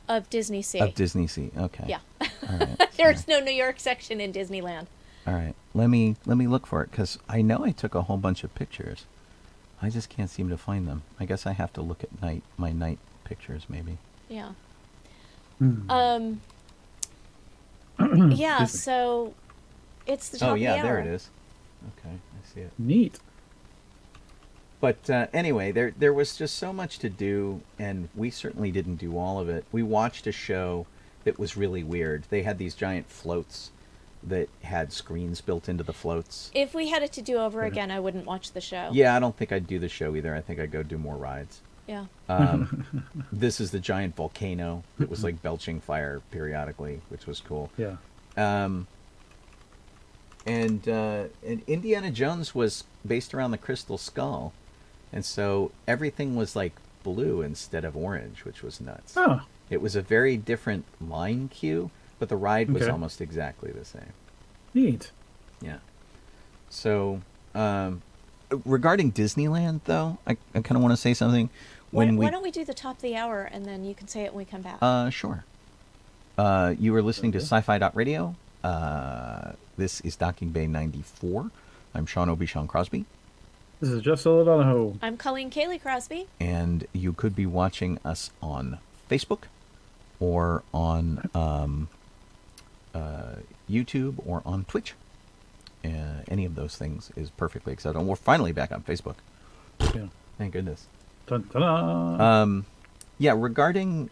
Of Disney Sea. of Disney Sea. Okay. Yeah. All right. There's no New York section in Disneyland. All right. Let me look for it, because I know I took a whole bunch of pictures. I just can't seem to find them. I guess I have to look at my night pictures, maybe. Yeah. Yeah, Excuse me. so it's the top Oh of the yeah, hour. there it is. Okay, I see it. Neat. But anyway, there was just so much to do, and we certainly didn't do all of it. We watched a show that was really weird. They had these giant floats that had screens built into the floats. If we had it to do over again, I wouldn't watch the show. Yeah, I don't think I'd do the show either. I think I'd go do more rides. Yeah. This is the giant volcano that was like belching fire periodically, which was cool. Yeah. And Indiana Jones was based around the Crystal Skull, and so everything was like blue instead of orange, which was nuts. Oh, It was a very different line cue, but the ride was Okay. almost exactly the same. neat. Yeah. So, regarding Disneyland, though, I kind of want to say something. Why don't we do the top of the hour and then you can say it when we come back? Sure. You are listening to Sci-Fi.radio. This is Docking Bay 94. I'm Sean O'Bishon Crosby, This is Jeff Soledano. I'm Colleen Kaylee Crosby. and you could be watching us on Facebook or on YouTube or on Twitch. Any of those things is perfectly acceptable. We're finally back on Facebook. Yeah. Thank goodness. Dun, dun, dun. Yeah, regarding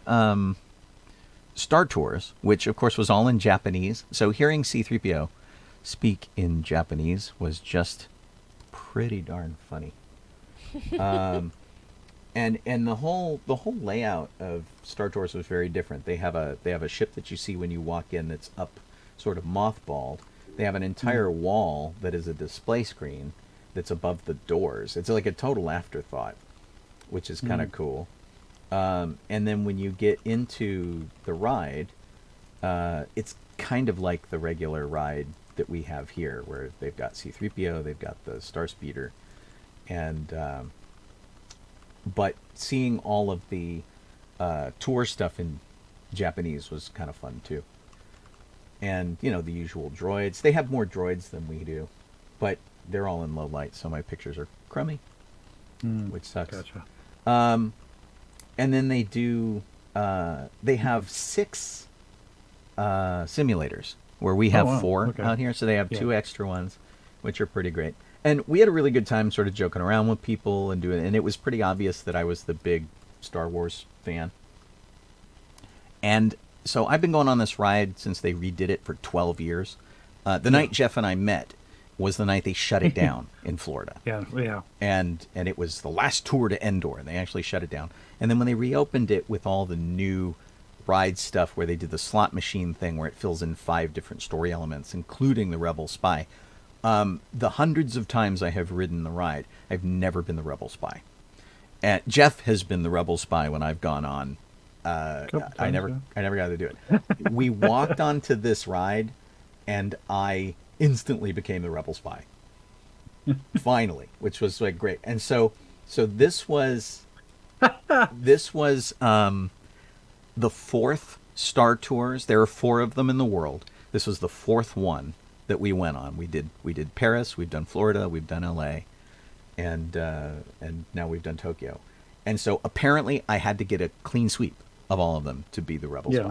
Star Tours, which of course was all in Japanese, so hearing C-3PO speak in Japanese was just pretty darn funny. And the whole layout of Star Tours was very different. They have a ship that you see when you walk in that's up, sort of mothballed. They have an entire wall that is a display screen that's above the doors. It's like a total afterthought, which is kind of cool. And then when you get into the ride, it's kind of like the regular ride that we have here, where they've got C-3PO, they've got the Star Speeder, and but seeing all of the tour stuff in Japanese was kind of fun too. And the usual droids. They have more droids than we do, but they're all in low light, so my pictures are crummy, which sucks. Gotcha. And then they do. They have 6 simulators where we have wow. 4 Okay. out here, so they have Yeah. 2 extra ones, which are pretty great. And we had a really good time, sort of joking around with people and doing. And it was pretty obvious that I was the big Star Wars fan. And so I've been going on this ride since they redid it for 12 years. The night Jeff and I met was the night they shut it down in Florida. Yeah. Yeah. And it was the last tour to Endor, and they actually shut it down. And then when they reopened it with all the new ride stuff, where they did the slot machine thing, where it fills in 5 different story elements, including the Rebel Spy, the hundreds of times I have ridden the ride, I've never been the Rebel Spy. And Jeff has been the Rebel Spy when I've gone on. Couple I times, never got to do it. We walked onto this ride, and I instantly became the Rebel Spy. Finally, which was like great. And so this was the 4th Star Tours. There are 4 of them in the world. This was the 4th one that we went on. We did Paris, we've done Florida, we've done LA, and now we've done Tokyo. And so apparently I had to get a clean sweep of all of them to be the Rebel Yeah. Spy.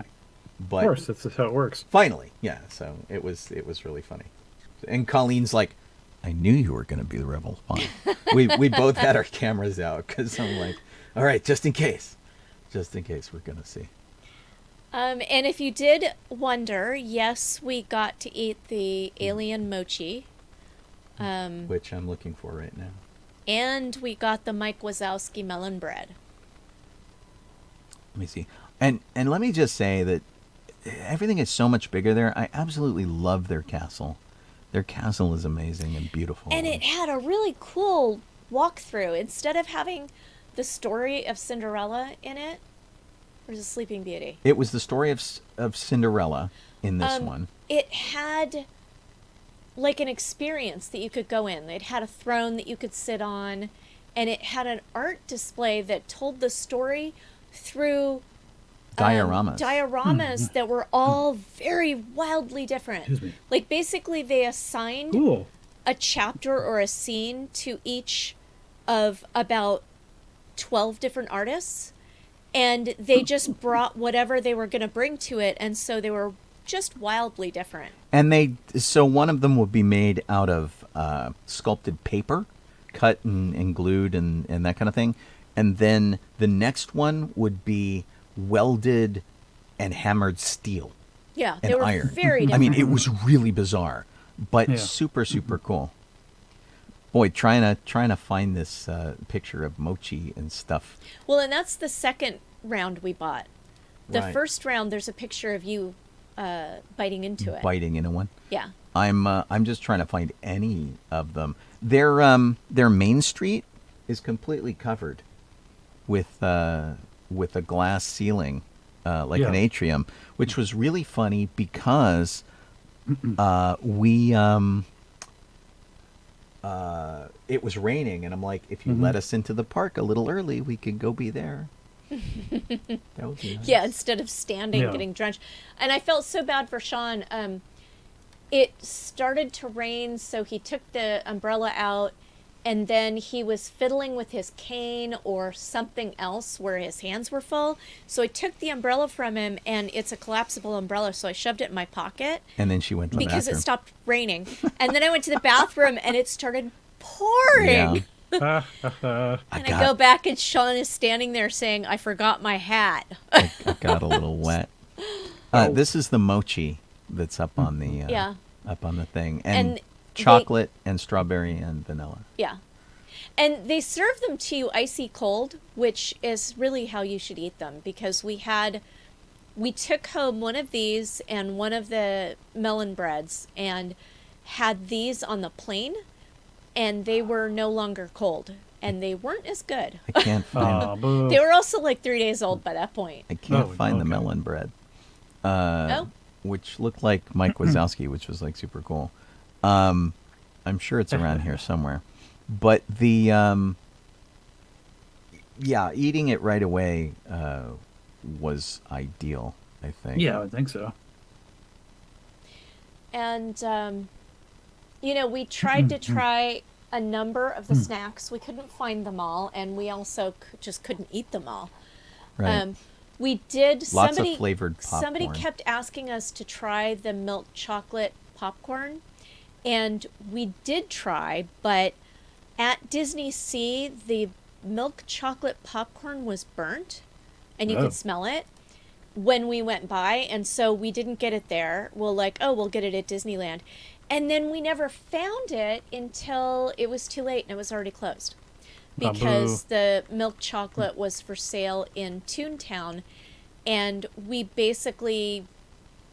Of But course, that's just how it works. finally, yeah. So it was really funny. And Colleen's like, I knew you were going to be the Rebel Spy. we both had our cameras out, because I'm like, all right, just in case we're going to see. And if you did wonder, yes, we got to eat the alien mochi. Which I'm looking for right now. And we got the Mike Wazowski melon bread. Let me see. And let me just say that everything is so much bigger there. I absolutely love their castle. Their castle is amazing and beautiful. And it had a really cool walkthrough. Instead of having the story of Cinderella in it, or is it Sleeping Beauty? It was the story of Cinderella in this one. It had like an experience that you could go in. It had a throne that you could sit on, and it had an art display that told the story through dioramas that were all very wildly different. Excuse me. Like basically they assigned Cool. a chapter or a scene to each of about 12 different artists, and they just brought whatever they were going to bring to it, and so they were just wildly different. And so one of them would be made out of sculpted paper, cut and glued and that kind of thing. And then the next one would be welded and hammered steel. Yeah, and they were iron. very different. I mean, it was really bizarre, but Yeah. super, super cool. Boy, trying to find this picture of Mochi and stuff. Well, and that's the second round we bought. The Right. first round, there's a picture of you biting into it. Biting into one. Yeah. I'm just trying to find any of them. Their main street is completely covered with a glass ceiling, like an Yeah. atrium, which was really funny because it was raining, and I'm like, if you let us into the park a little early, we could go be there. That would be nice. Yeah, instead of standing, Yeah. getting drenched. And I felt so bad for Sean. It started to rain, so he took the umbrella out, and then he was fiddling with his cane or something else where his hands were full. So I took the umbrella from him, and it's a collapsible umbrella, so I shoved it in my pocket And then she went to the because bathroom. it stopped raining. And then I went to the bathroom, and it started pouring. Yeah. And I go back, and Sean is standing there saying, "I forgot my hat." I got a little wet. This is the mochi that's up on the Yeah. up on the thing, And and they- chocolate and strawberry and vanilla. Yeah. And they serve them to you icy cold, which is really how you should eat them, because we took home one of these and one of the melon breads and had these on the plane, and they were no longer cold, and they weren't as good. I can't find. Aw, boo. They were also like 3 days old by that point. I can't Oh, find the okay. melon bread. Oh, Which looked like Mike Wazowski, which was like super cool. I'm sure it's around here somewhere. But the eating it right away was ideal, I think. Yeah, I think so. and we tried to try a number of the snacks. We couldn't find them all, and we also just couldn't eat them all. Right. We did. Lots of flavored Somebody popcorn. kept asking us to try the milk chocolate popcorn, and we did try, but at Disney Sea, the milk chocolate popcorn was burnt, and you Oh. could smell it when we went by, and so we didn't get it there. We'll get it at Disneyland. And then we never found it until it was too late and it was already closed. Because the milk chocolate was for sale in Toontown, and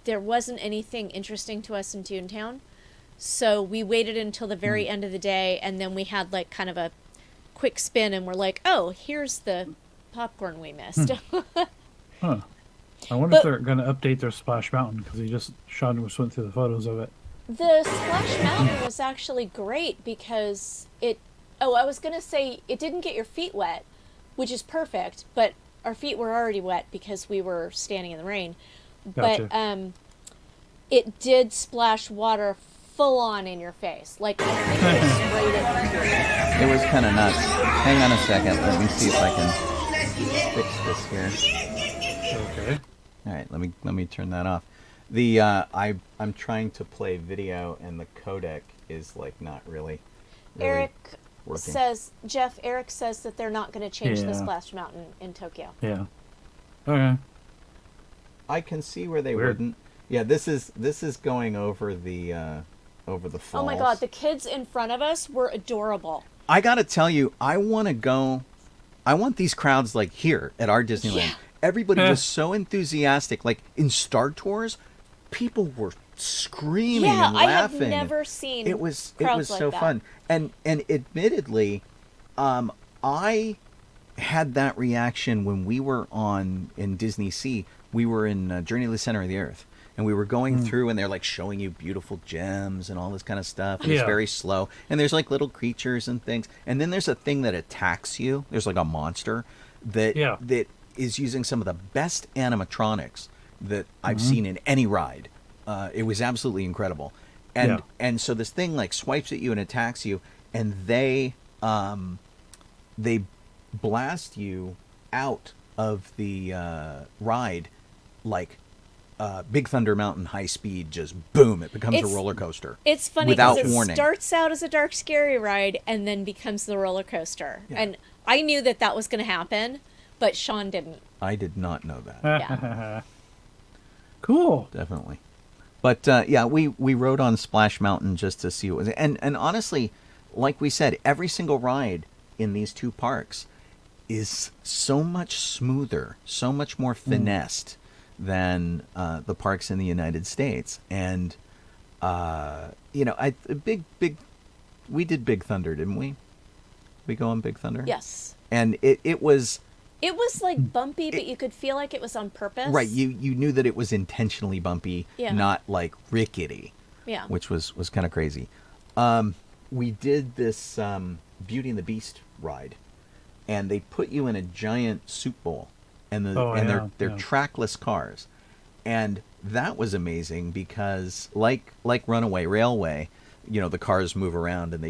there wasn't anything interesting to us in Toontown. So we waited until the very end of the day, and then we had like kind of a quick spin, and we're like, oh, here's the popcorn we missed. Huh. I wonder if they're going to update their Splash Mountain, because Sean just went through the photos of it. The Splash Mountain was actually great because I was going to say it didn't get your feet wet, which is perfect, but our feet were already wet because we were standing in the rain. Gotcha. But it did splash water full on in your face. Like, I think it sprayed it into you. It was kind of nuts. Hang on a second. Let me see if I can fix this here. Okay. All right, let me turn that off. I'm trying to play video, and the codec is like not really Eric working. Eric says that they're not going to change the Yeah. Splash Mountain in Tokyo. Yeah. Okay. I can see where they Weird. wouldn't. Yeah, this is going over the falls. Oh my god, the kids in front of us were adorable. I gotta tell you, I want to go. I want these crowds like here at our Disneyland. Yeah. Everybody was so enthusiastic. Like in Star Tours, people were screaming Yeah, and I have laughing. never seen it was crowds like so that. fun. And admittedly, I had that reaction when we were in Disney Sea. We were in Journey to the Center of the Earth, and we were going through, and they're like showing you beautiful gems and all this kind of stuff. And it's Yeah. very slow, and there's like little creatures and things. And then there's a thing that attacks you. There's like a monster that Yeah. that is using some of the best animatronics that I've seen in any ride. It was absolutely incredible. And so this thing like swipes at you and attacks you, and they blast you out of the ride like Big Thunder Mountain high speed, just boom, it becomes a roller coaster. It's funny without because it warning. starts out as a dark, scary ride and then becomes the roller coaster. Yeah. And I knew that was going to happen, but Sean didn't. I did not know that. Yeah. Cool. Definitely. But yeah, we rode on Splash Mountain just to see what was. And honestly, like we said, every single ride in these two parks is so much smoother, so much more finessed than the parks in the United States. And we did Big Thunder, didn't we? We go on Big Thunder? Yes. And it was. It was like bumpy, but you could feel like it was on purpose. Right, you knew that it was intentionally bumpy, not like rickety. Yeah. Which was kind of crazy. We did this Beauty and the Beast ride, and they put you in a giant soup bowl, and they're trackless cars, and that was amazing because like Runaway Railway, the cars move around and they